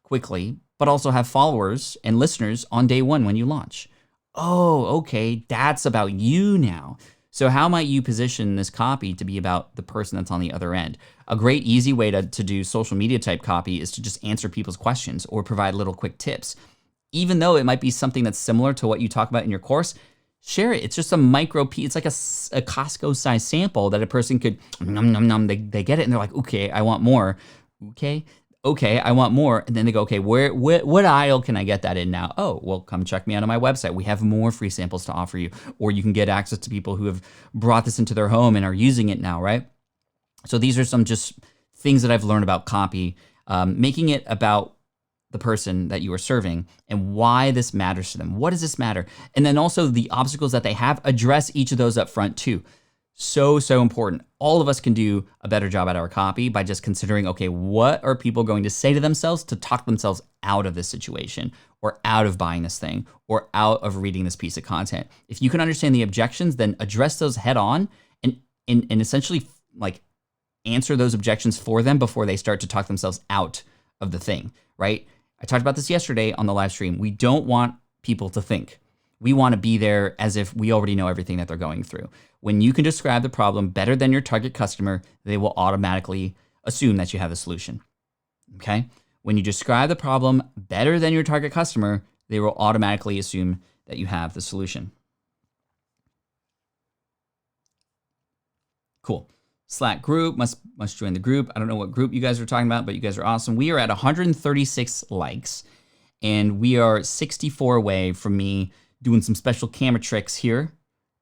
quickly, but also have followers and listeners on day one when you launch. Oh, okay, that's about you now. So how might you position this copy to be about the person that's on the other end? A great easy way to do social media type copy is to just answer people's questions or provide little quick tips. Even though it might be something that's similar to what you talk about in your course, share it. It's just a micro piece. It's like a Costco size sample that a person could, nom, nom, nom, they get it and they're like, okay, I want more. Okay. okay, I want more. And then they go, okay, what aisle can I get that in now? Oh, well, come check me out on my website. We have more free samples to offer you. Or you can get access to people who have brought this into their home and are using it now, right? So these are some just things that I've learned about copy, making it about the person that you are serving and why this matters to them. What does this matter? And then also the obstacles that they have, address each of those up front too. So important. All of us can do a better job at our copy by just considering, okay, what are people going to say to themselves to talk themselves out of this situation or out of buying this thing or out of reading this piece of content? If you can understand the objections, then address those head on and essentially like answer those objections for them before they start to talk themselves out of the thing, right? I talked about this yesterday on the live stream. We don't want people to think. We want to be there as if we already know everything that they're going through. When you can describe the problem better than your target customer, they will automatically assume that you have a solution, okay? When you describe the problem better than your target customer, they will automatically assume that you have the solution. Cool. Slack group, must join the group. I don't know what group you guys are talking about, but you guys are awesome. We are at 136 likes, and we are 64 away from me doing some special camera tricks here.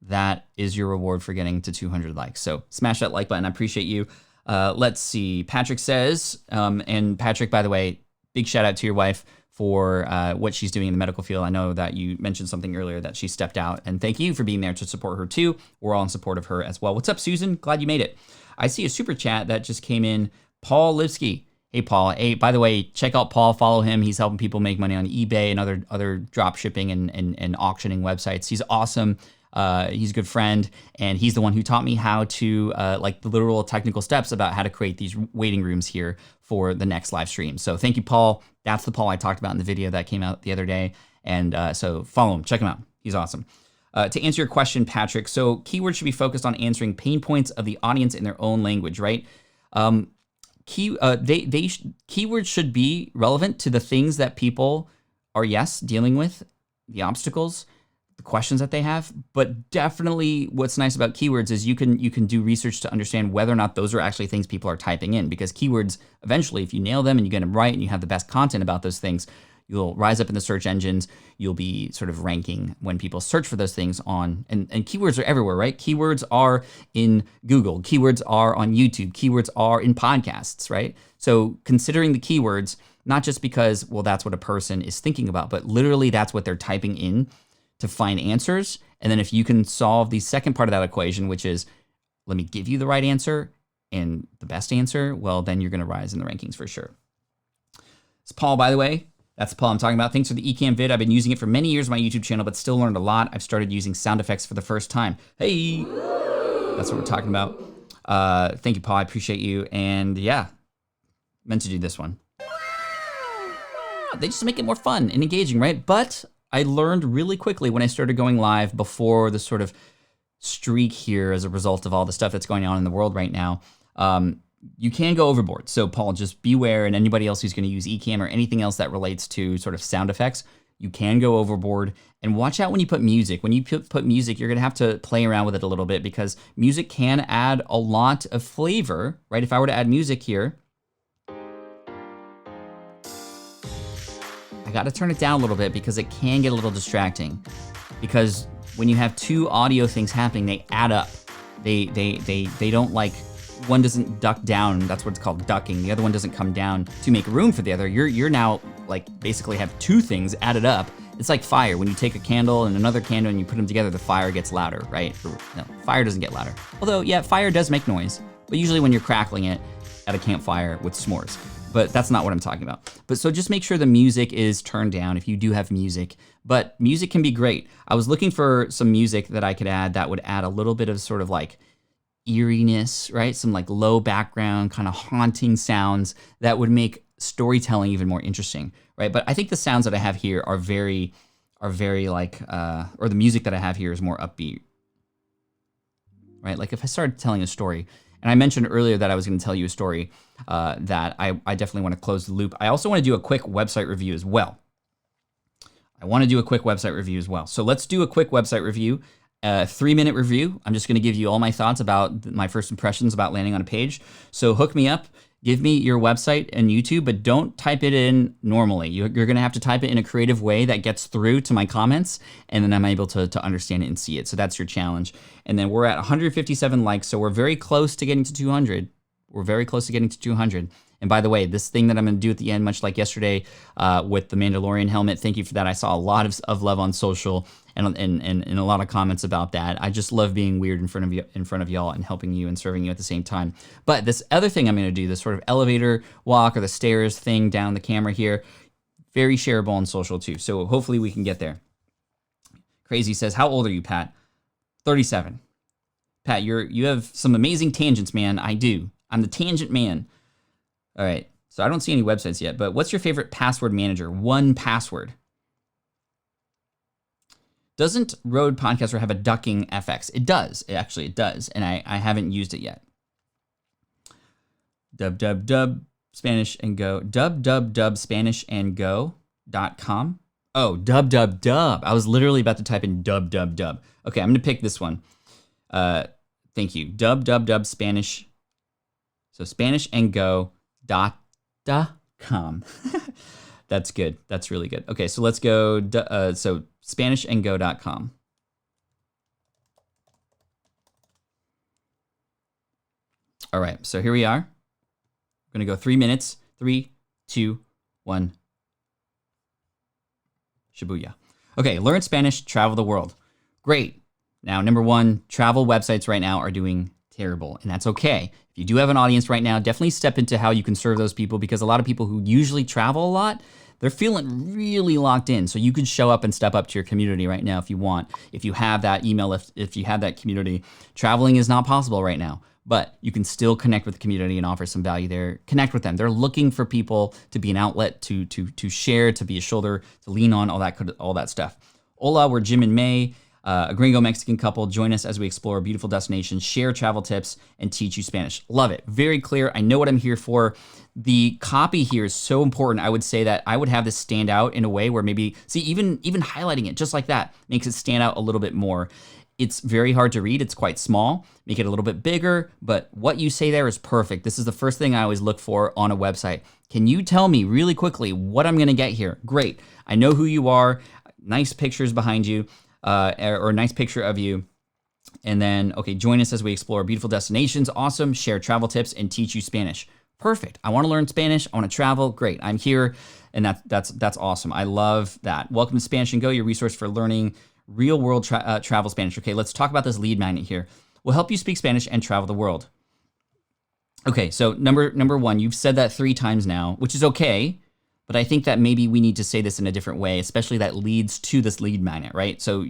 That is your reward for getting to 200 likes. So smash that like button. I appreciate you. Let's see. Patrick says, and Patrick, by the way, big shout out to your wife for what she's doing in the medical field. I know that you mentioned something earlier that she stepped out, and thank you for being there to support her too. We're all in support of her as well. What's up, Susan? Glad you made it. I see a super chat that just came in. Paul Lipsky. Hey, Paul. Hey, by the way, check out Paul. Follow him. He's helping people make money on eBay and other drop shipping and auctioning websites. He's awesome. He's a good friend, and he's the one who taught me how to like the literal technical steps about how to create these waiting rooms here for the next live stream. So thank you, Paul. That's the Paul I talked about in the video that came out the other day. And so follow him, check him out. He's awesome. To answer your question, Patrick, so keywords should be focused on answering pain points of the audience in their own language, right? Keywords should be relevant to the things that people are, yes, dealing with, the obstacles, the questions that they have, but definitely what's nice about keywords is you can do research to understand whether or not those are actually things people are typing in, because keywords, eventually, if you nail them and you get them right and you have the best content about those things, you'll rise up in the search engines. You'll be sort of ranking when people search for those things on, and keywords are everywhere, right? Keywords are in Google. Keywords are on YouTube. Keywords are in podcasts, right? So considering the keywords, not just because, well, that's what a person is thinking about, but literally that's what they're typing in to find answers. And then if you can solve the second part of that equation, which is, let me give you the right answer and the best answer, well, then you're going to rise in the rankings for sure. It's Paul, by the way. That's Paul I'm talking about. Thanks for the Ecamm vid. I've been using it for many years on my YouTube channel, but still learned a lot. I've started using sound effects for the first time. Hey, that's what we're talking about. Thank you, Paul. I appreciate you. And yeah, meant to do this one. They just make it more fun and engaging, right? But I learned really quickly when I started going live before the sort of streak here as a result of all the stuff that's going on in the world right now. You can go overboard. So Paul, just beware, and anybody else who's going to use Ecamm or anything else that relates to sort of sound effects, you can go overboard. And watch out when you put music. When you put music, you're going to have to play around with it a little bit because music can add a lot of flavor, right? If I were to add music here, I got to turn it down a little bit because it can get a little distracting. Because when you have two audio things happening, they add up. They don't like, one doesn't duck down. That's what it's called, ducking. The other one doesn't come down to make room for the other. You're now like basically have two things added up. It's like fire. When you take a candle and another candle and you put them together, the fire gets louder, right? No, fire doesn't get louder. Although, yeah, fire does make noise, but usually when you're crackling it at a campfire with s'mores. But that's not what I'm talking about. But so just make sure the music is turned down if you do have music. But music can be great. I was looking for some music that I could add that would add a little bit of sort of like eeriness, right? Some like low background, kind of haunting sounds that would make storytelling even more interesting, right? But I think the sounds that I have here are very like, or the music that I have here is more upbeat, right? Like if I started telling a story, and I mentioned earlier that I was going to tell you a story that I definitely want to close the loop. I also want to do a quick website review as well. So let's do a quick website review, a 3-minute review. I'm just going to give you all my thoughts about my first impressions about landing on a page. So hook me up give me your website and YouTube, but don't type it in normally. You're going to have to type it in a creative way that gets through to my comments, and then I'm able to understand it and see it. So that's your challenge. And then we're at 157 likes, so we're very close to getting to 200. We're very close to getting to 200. And by the way, this thing that I'm going to do at the end, much like yesterday with the Mandalorian helmet, thank you for that. I saw a lot of love on social and a lot of comments about that. I just love being weird in front of y'all and helping you and serving you at the same time. But this other thing I'm going to do, this sort of elevator walk or the stairs thing down the camera here, very shareable on social too. So hopefully we can get there. Crazy says, how old are you, Pat? 37. Pat, you have some amazing tangents, man. I do. I'm the tangent man. All right, so I don't see any websites yet, but what's your favorite password manager? 1Password. Doesn't Rode Podcaster have a ducking FX? It does. It does, and I haven't used it yet. Dub Spanish and Go. Dub SpanishAndGo.com. Oh, dub. I was literally about to type in dub. Okay, I'm gonna pick this one. Thank you. Dub Spanish. So SpanishAndGo.com. That's good. That's really good. Okay, so let's go. So SpanishAndGo.com. All right, so here we are. We're gonna go 3 minutes. 3, 2, 1. Shibuya. Okay, learn Spanish, travel the world. Great. Now, number one, travel websites right now are doing terrible, and that's okay. If you do have an audience right now, definitely step into how you can serve those people, because a lot of people who usually travel a lot, they're feeling really locked in. So you could show up and step up to your community right now if you want. If you have that email, if you have that community, traveling is not possible right now, but you can still connect with the community and offer some value there. Connect with them. They're looking for people to be an outlet, to share, to be a shoulder, to lean on, all that stuff. Hola, we're Jim and May. A gringo Mexican couple. Join us as we explore beautiful destinations, share travel tips, and teach you Spanish. Love it. Very clear. I know what I'm here for. The copy here is so important. I would say that I would have this stand out in a way where maybe, see, even highlighting it just like that makes it stand out a little bit more. It's very hard to read. It's quite small. Make it a little bit bigger, but what you say there is perfect. This is the first thing I always look for on a website. Can you tell me really quickly what I'm going to get here? Great. I know who you are. Nice pictures behind you. Or a nice picture of you. And then, okay, join us as we explore beautiful destinations. Awesome. Share travel tips and teach you Spanish. Perfect. I want to learn Spanish. I want to travel. Great. I'm here. And that's awesome. I love that. Welcome to Spanish and Go, your resource for learning real world travel Spanish. Okay, let's talk about this lead magnet here. We'll help you speak Spanish and travel the world. Okay, so number one, you've said that 3 times now, which is okay. But I think that maybe we need to say this in a different way, especially that leads to this lead magnet, right? So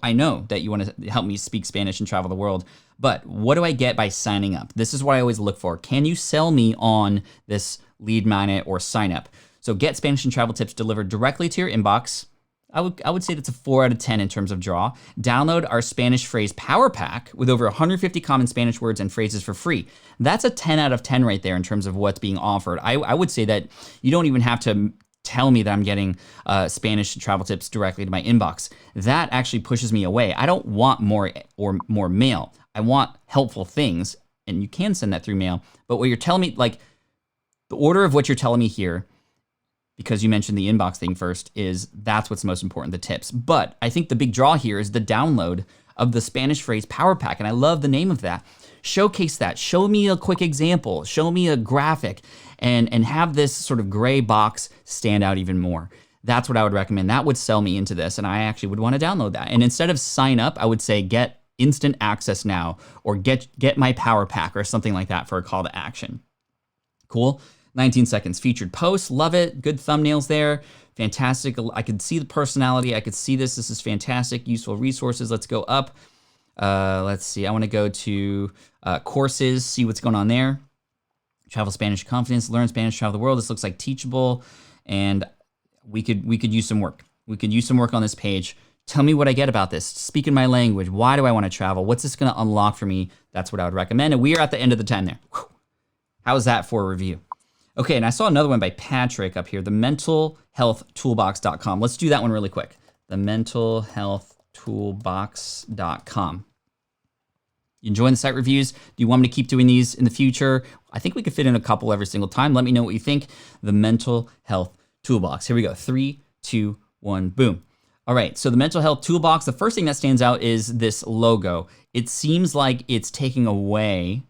I know that you want to help me speak Spanish and travel the world, but what do I get by signing up? This is what I always look for. Can you sell me on this lead magnet or sign up? So get Spanish and travel tips delivered directly to your inbox. I would say that's a 4 out of 10 in terms of draw. Download our Spanish phrase power pack with over 150 common Spanish words and phrases for free. That's a 10 out of 10 right there in terms of what's being offered. I would say that you don't even have to tell me that I'm getting Spanish travel tips directly to my inbox. That actually pushes me away. I don't want more mail. I want helpful things, and you can send that through mail. But what you're telling me, like the order of what you're telling me here, because you mentioned the inbox thing first, is that's what's most important, the tips. But I think the big draw here is the download of the Spanish phrase power pack, and I love the name of that. Showcase that. Show me a quick example. Show me a graphic, and have this sort of gray box stand out even more. That's what I would recommend. That would sell me into this, and I actually would want to download that. And instead of sign up, I would say get instant access now, or get my power pack, or something like that for a call to action. Cool. 19 seconds. Featured posts. Love it. Good thumbnails there. Fantastic. I could see the personality. I could see this. This is fantastic. Useful resources. Let's go up. Let's see. I want to go to courses, see what's going on there. Travel Spanish confidence, learn Spanish, travel the world. This looks like Teachable, and we could use some work. We could use some work on this page. Tell me what I get about this. Speak in my language. Why do I want to travel? What's this going to unlock for me? That's what I would recommend. And we are at the end of the time there. Whew. How is that for a review? Okay, and I saw another one by Patrick up here, the mentalhealthtoolbox.com. Let's do that one really quick. The mentalhealthtoolbox.com. You enjoying the site reviews? Do you want me to keep doing these in the future? I think we could fit in a couple every single time. Let me know what you think. The mental health toolbox. Here we go. 3, 2, 1, boom. All right, so the mental health toolbox, the first thing that stands out is this logo. It seems like it's taking away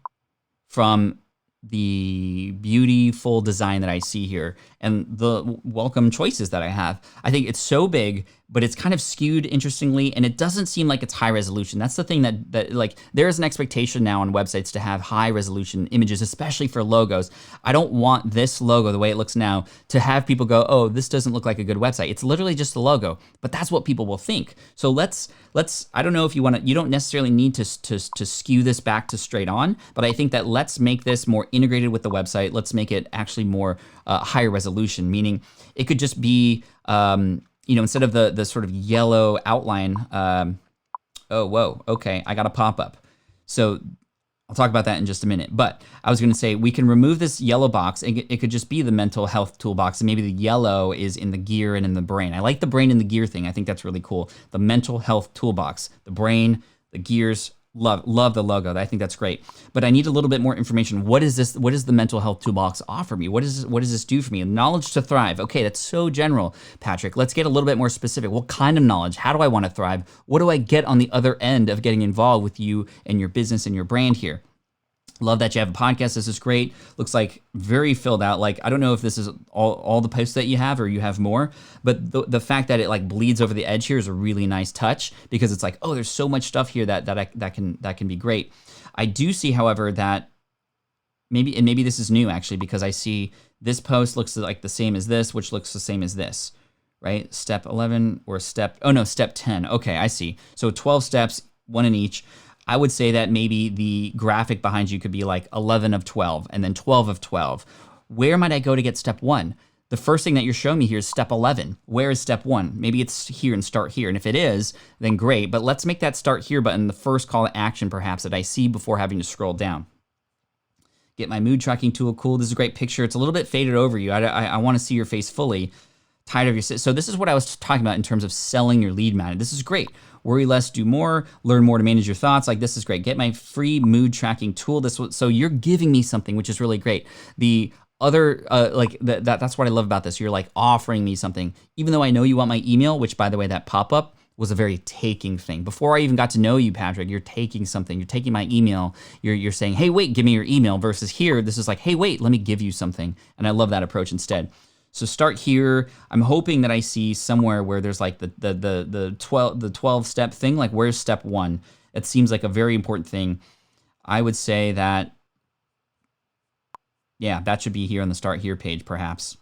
from the beautiful design that I see here and the welcome choices that I have. I think it's so big, but it's kind of skewed interestingly, and it doesn't seem like it's high resolution. That's the thing that like, there is an expectation now on websites to have high resolution images, especially for logos. I don't want this logo, the way it looks now, to have people go, oh, this doesn't look like a good website. It's literally just the logo, but that's what people will think. So let's I don't know if you want to, you don't necessarily need to skew this back to straight on, but I think that let's make this more integrated with the website. Let's make it actually more higher resolution, meaning it could just be, instead of the sort of yellow outline, oh, whoa, okay, I got a pop-up. So I'll talk about that in just a minute. But I was gonna say, we can remove this yellow box. It could just be the mental health toolbox, and maybe the yellow is in the gear and in the brain. I like the brain and the gear thing. I think that's really cool. The mental health toolbox, the brain, the gears, love the logo. I think that's great. But I need a little bit more information. What is this? What does the mental health toolbox offer me? What does this do for me? Knowledge to thrive. Okay, that's so general, Patrick. Let's get a little bit more specific. What kind of knowledge? How do I want to thrive? What do I get on the other end of getting involved with you and your business and your brand here? Love that you have a podcast. This is great. Looks like very filled out. Like, I don't know if this is all the posts that you have or you have more, but the fact that it like bleeds over the edge here is a really nice touch, because it's like, oh, there's so much stuff here that can be great. I do see, however, that maybe this is new actually, because I see this post looks like the same as this, which looks the same as this, right? Step 11 or step 10. Okay, I see. So 12 steps, one in each. I would say that maybe the graphic behind you could be like 11 of 12 and then 12 of 12. Where might I go to get step 1? The first thing that you're showing me here is step 11. Where is step 1? Maybe it's here and start here. And if it is, then great. But let's make that start here button the first call to action perhaps that I see before having to scroll down. Get my mood tracking tool. Cool. This is a great picture. It's a little bit faded over you. I want to see your face fully. Tired of your so this is what I was talking about in terms of selling your lead magnet. This is great. Worry less, do more, learn more to manage your thoughts. Like, this is great. Get my free mood tracking tool. So you're giving me something, which is really great. The other, that's what I love about this. You're like offering me something, even though I know you want my email, which by the way, that pop-up was a very taking thing. Before I even got to know you, Patrick, you're taking something. You're taking my email. You're saying, hey, wait, give me your email, versus here, this is like, hey, wait, let me give you something. And I love that approach instead. So start here. I'm hoping that I see somewhere where there's like the 12 step thing. Like, where's step 1? It seems like a very important thing. I would say that, yeah, that should be here on the start here page, perhaps.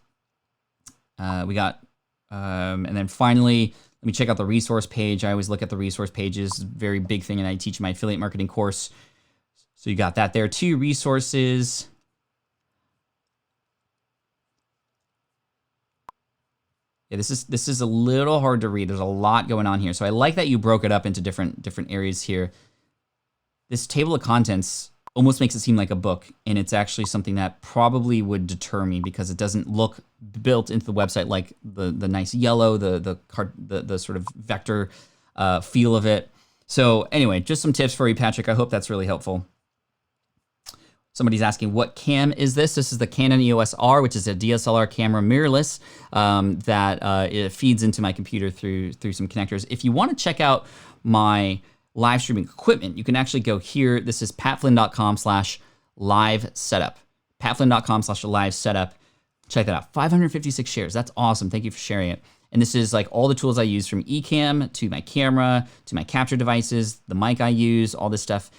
We got, and then finally, let me check out the resource page. I always look at the resource pages, very big thing, and I teach my affiliate marketing course. So you got that there too. Resources. Yeah, this is a little hard to read. There's a lot going on here. So I like that you broke it up into different areas here. This table of contents almost makes it seem like a book, and it's actually something that probably would deter me because it doesn't look built into the website like the nice yellow, the sort of vector feel of it. So anyway, just some tips for you, Patrick. I hope that's really helpful. Somebody's asking, what cam is this? This is the Canon EOS R, which is a DSLR camera mirrorless that it feeds into my computer through some connectors. If you want to check out my live streaming equipment, you can actually go here. This is patflynn.com/live setup. patflynn.com/live setup. Check that out. 556 shares. That's awesome. Thank you for sharing it. And this is like all the tools I use, from eCam to my camera to my capture devices, the mic I use, all this stuff.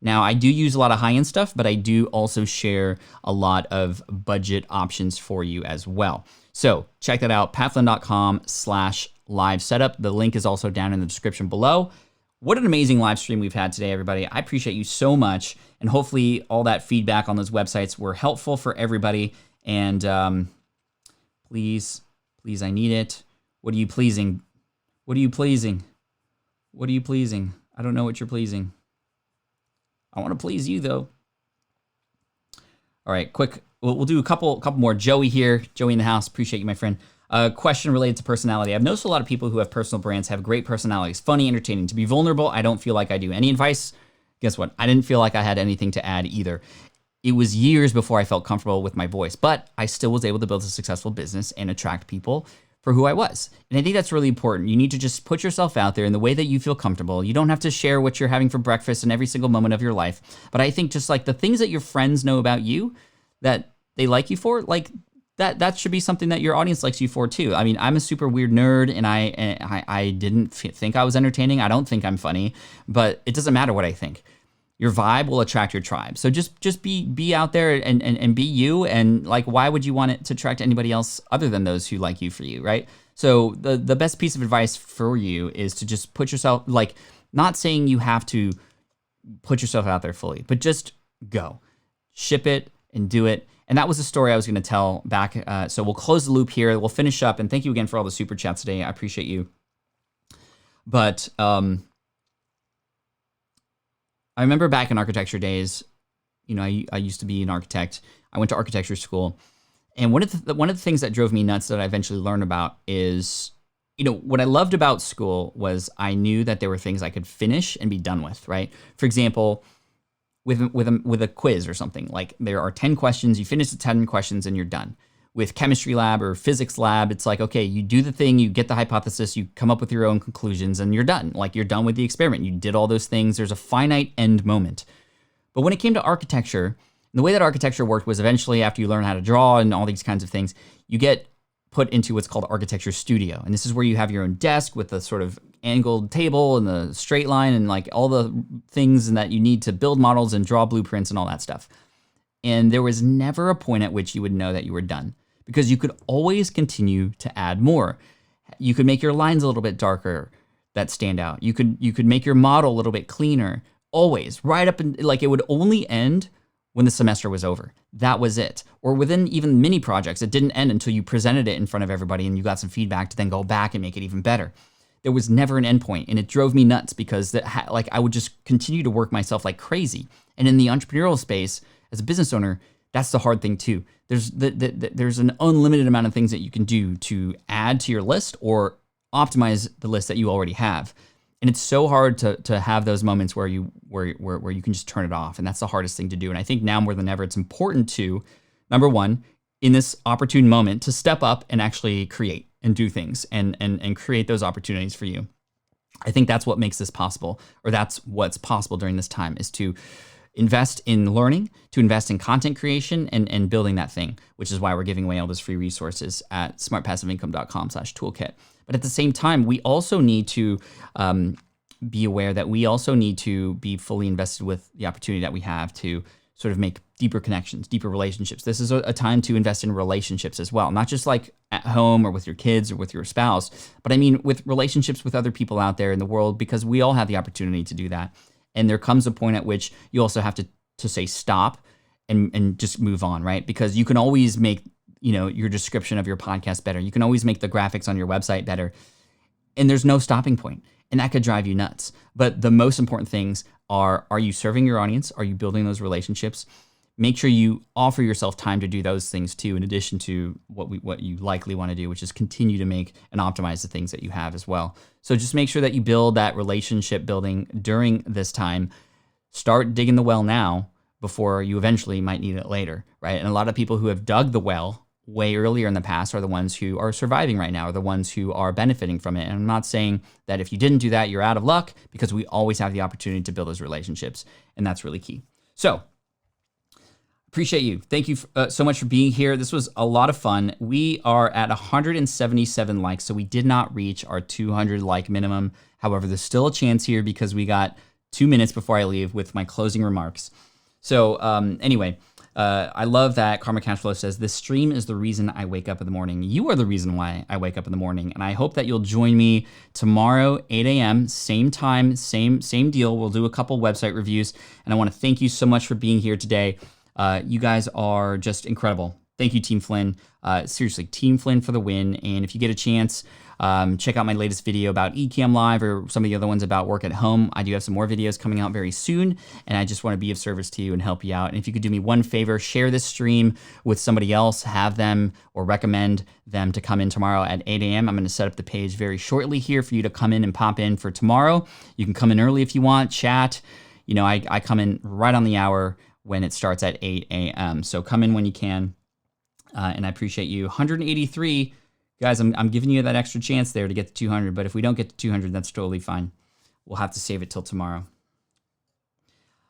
Now, I do use a lot of high-end stuff, but I do also share a lot of budget options for you as well. So check that out, patflynn.com/live setup. The link is also down in the description below. What an amazing live stream we've had today, everybody. I appreciate you so much. And hopefully all that feedback on those websites were helpful for everybody. And please, I need it. What are you pleasing? What are you pleasing? What are you pleasing? I don't know what you're pleasing. I want to please you, though. All right, quick. We'll do a couple more. Joey here. Joey in the house. Appreciate you, my friend. Question related to personality. I've noticed a lot of people who have personal brands have great personalities. Funny, entertaining. To be vulnerable, I don't feel like I do. Any advice? guess what? I didn't feel like I had anything to add either. It was years before I felt comfortable with my voice, but I still was able to build a successful business and attract people for who I was. And I think that's really important. You need to just put yourself out there in the way that you feel comfortable. You don't have to share what you're having for breakfast in every single moment of your life. But I think just like the things that your friends know about you that they like you for, like that should be something that your audience likes you for too. I mean, I'm a super weird nerd, and I didn't think I was entertaining. I don't think I'm funny, but it doesn't matter what I think. Your vibe will attract your tribe. So just be out there and be you. And like, why would you want it to attract anybody else other than those who like you for you, right? So the best piece of advice for you is to just put yourself, like, not saying you have to put yourself out there fully, but just go, ship it and do it. And that was the story I was going to tell back. So we'll close the loop here. We'll finish up. And thank you again for all the super chats today. I appreciate you. But I remember back in architecture days, you know, I used to be an architect. I went to architecture school. And one of the things that drove me nuts that I eventually learned about is, you know, what I loved about school was I knew that there were things I could finish and be done with, right? For example, with a quiz or something, like there are 10 questions, you finish the 10 questions and you're done. With chemistry lab or physics lab, it's like, okay, you do the thing, you get the hypothesis, you come up with your own conclusions, and you're done. Like, you're done with the experiment. You did all those things. There's a finite end moment. But when it came to architecture, the way that architecture worked was eventually, after you learn how to draw and all these kinds of things, you get put into what's called architecture studio. And this is where you have your own desk with the sort of angled table and the straight line and like all the things that you need to build models and draw blueprints and all that stuff. And there was never a point at which you would know that you were done, because you could always continue to add more. You could make your lines a little bit darker that stand out. You could make your model a little bit cleaner, always, right up, and like it would only end when the semester was over. That was it. Or within even mini projects, it didn't end until you presented it in front of everybody and you got some feedback to then go back and make it even better. There was never an end point, and it drove me nuts because like I would just continue to work myself like crazy. And in the entrepreneurial space, as a business owner, that's the hard thing too. There's an unlimited amount of things that you can do to add to your list or optimize the list that you already have. And it's so hard to have those moments where you can just turn it off. And that's the hardest thing to do. And I think now more than ever, it's important to, number one, in this opportune moment, to step up and actually create and do things and create those opportunities for you. I think that's what makes this possible, or that's what's possible during this time, is to invest in learning, to invest in content creation and building that thing, which is why we're giving away all those free resources at smartpassiveincome.com/toolkit. But at the same time, we also need to be aware that we also need to be fully invested with the opportunity that we have to sort of make deeper connections, deeper relationships. This is a time to invest in relationships as well, not just like at home or with your kids or with your spouse, but I mean with relationships with other people out there in the world, because we all have the opportunity to do that. And there comes a point at which you also have to say stop and just move on, right? Because you can always make, you know, your description of your podcast better. You can always make the graphics on your website better. And there's no stopping point. And that could drive you nuts. But the most important things are you serving your audience? Are you building those relationships? Make sure you offer yourself time to do those things too, in addition to what you likely want to do, which is continue to make and optimize the things that you have as well. So just make sure that you build that relationship building during this time. Start digging the well now before you eventually might need it later, right? And a lot of people who have dug the well way earlier in the past are the ones who are surviving right now, are the ones who are benefiting from it. And I'm not saying that if you didn't do that, you're out of luck, because we always have the opportunity to build those relationships. And that's really key. So appreciate you. Thank you so much for being here. This was a lot of fun. We are at 177 likes, so we did not reach our 200 like minimum. However, there's still a chance here because we got 2 minutes before I leave with my closing remarks. So anyway, I love that Karma Cashflow says, this stream is the reason I wake up in the morning. You are the reason why I wake up in the morning. And I hope that you'll join me tomorrow, 8 a.m., same time, same deal. We'll do a couple website reviews. And I want to thank you so much for being here today. You guys are just incredible. Thank you, Team Flynn. Seriously, Team Flynn for the win. And if you get a chance, check out my latest video about Ecamm Live or some of the other ones about work at home. I do have some more videos coming out very soon, and I just want to be of service to you and help you out. And if you could do me one favor, share this stream with somebody else, have them or recommend them to come in tomorrow at 8 a.m. I'm going to set up the page very shortly here for you to come in and pop in for tomorrow. You can come in early if you want, chat, I come in right on the hour when it starts at 8 a.m. So come in when you can, and I appreciate you. 183, guys, I'm giving you that extra chance there to get to 200, but if we don't get to 200, that's totally fine. We'll have to save it till tomorrow.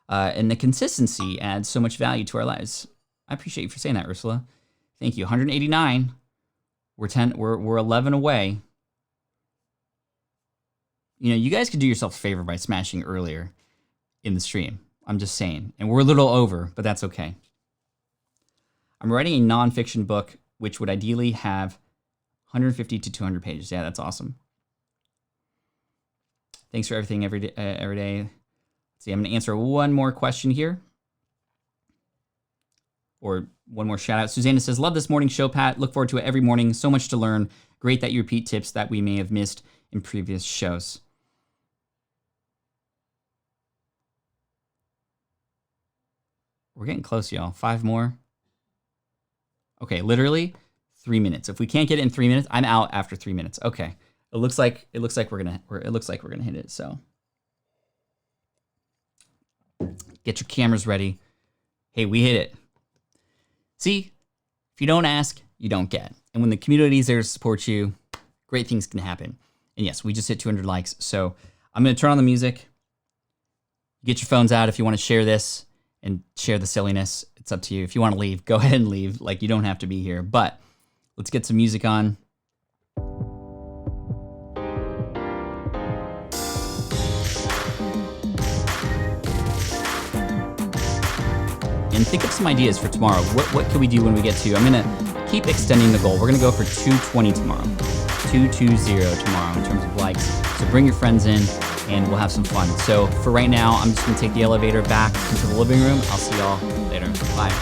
And the consistency adds so much value to our lives. I appreciate you for saying that, Ursula. Thank you. 189. We're 11 away. You guys could do yourself a favor by smashing earlier in the stream. I'm just saying. And we're a little over, but that's okay. I'm writing a nonfiction book, which would ideally have 150 to 200 pages. Yeah, that's awesome. Thanks for everything every day. Let's see, I'm going to answer one more question here. Or one more shout out. Susanna says, love this morning show, Pat. Look forward to it every morning. So much to learn. Great that you repeat tips that we may have missed in previous shows. We're getting close, y'all. 5 more. Okay, literally 3 minutes. If we can't get it in 3 minutes, I'm out after 3 minutes. Okay. It looks like we're gonna hit it. So get your cameras ready. Hey, we hit it. See, if you don't ask, you don't get. And when the community is there to support you, great things can happen. And yes, we just hit 200 likes. So I'm going to turn on the music. Get your phones out if you want to share this and share the silliness. It's up to you. If you want to leave, go ahead and leave. Like, you don't have to be here. But let's get some music on. And think of some ideas for tomorrow. What can we do when we get to? I'm going to keep extending the goal. We're going to go for 220 tomorrow. 220 tomorrow in terms of likes. So bring your friends in and we'll have some fun. So for right now, I'm just going to take the elevator back into the living room. I'll see y'all later. Bye.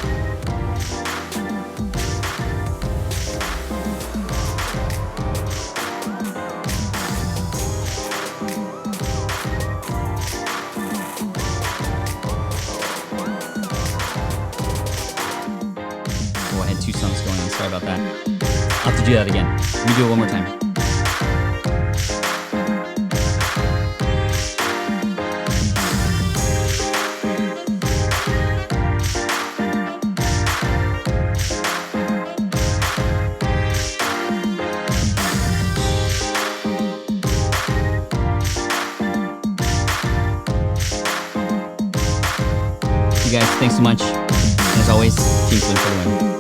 Sorry about that. I'll have to do that again. Let me do it one more time. You guys, thanks so much. And as always, Team Flynn for the win.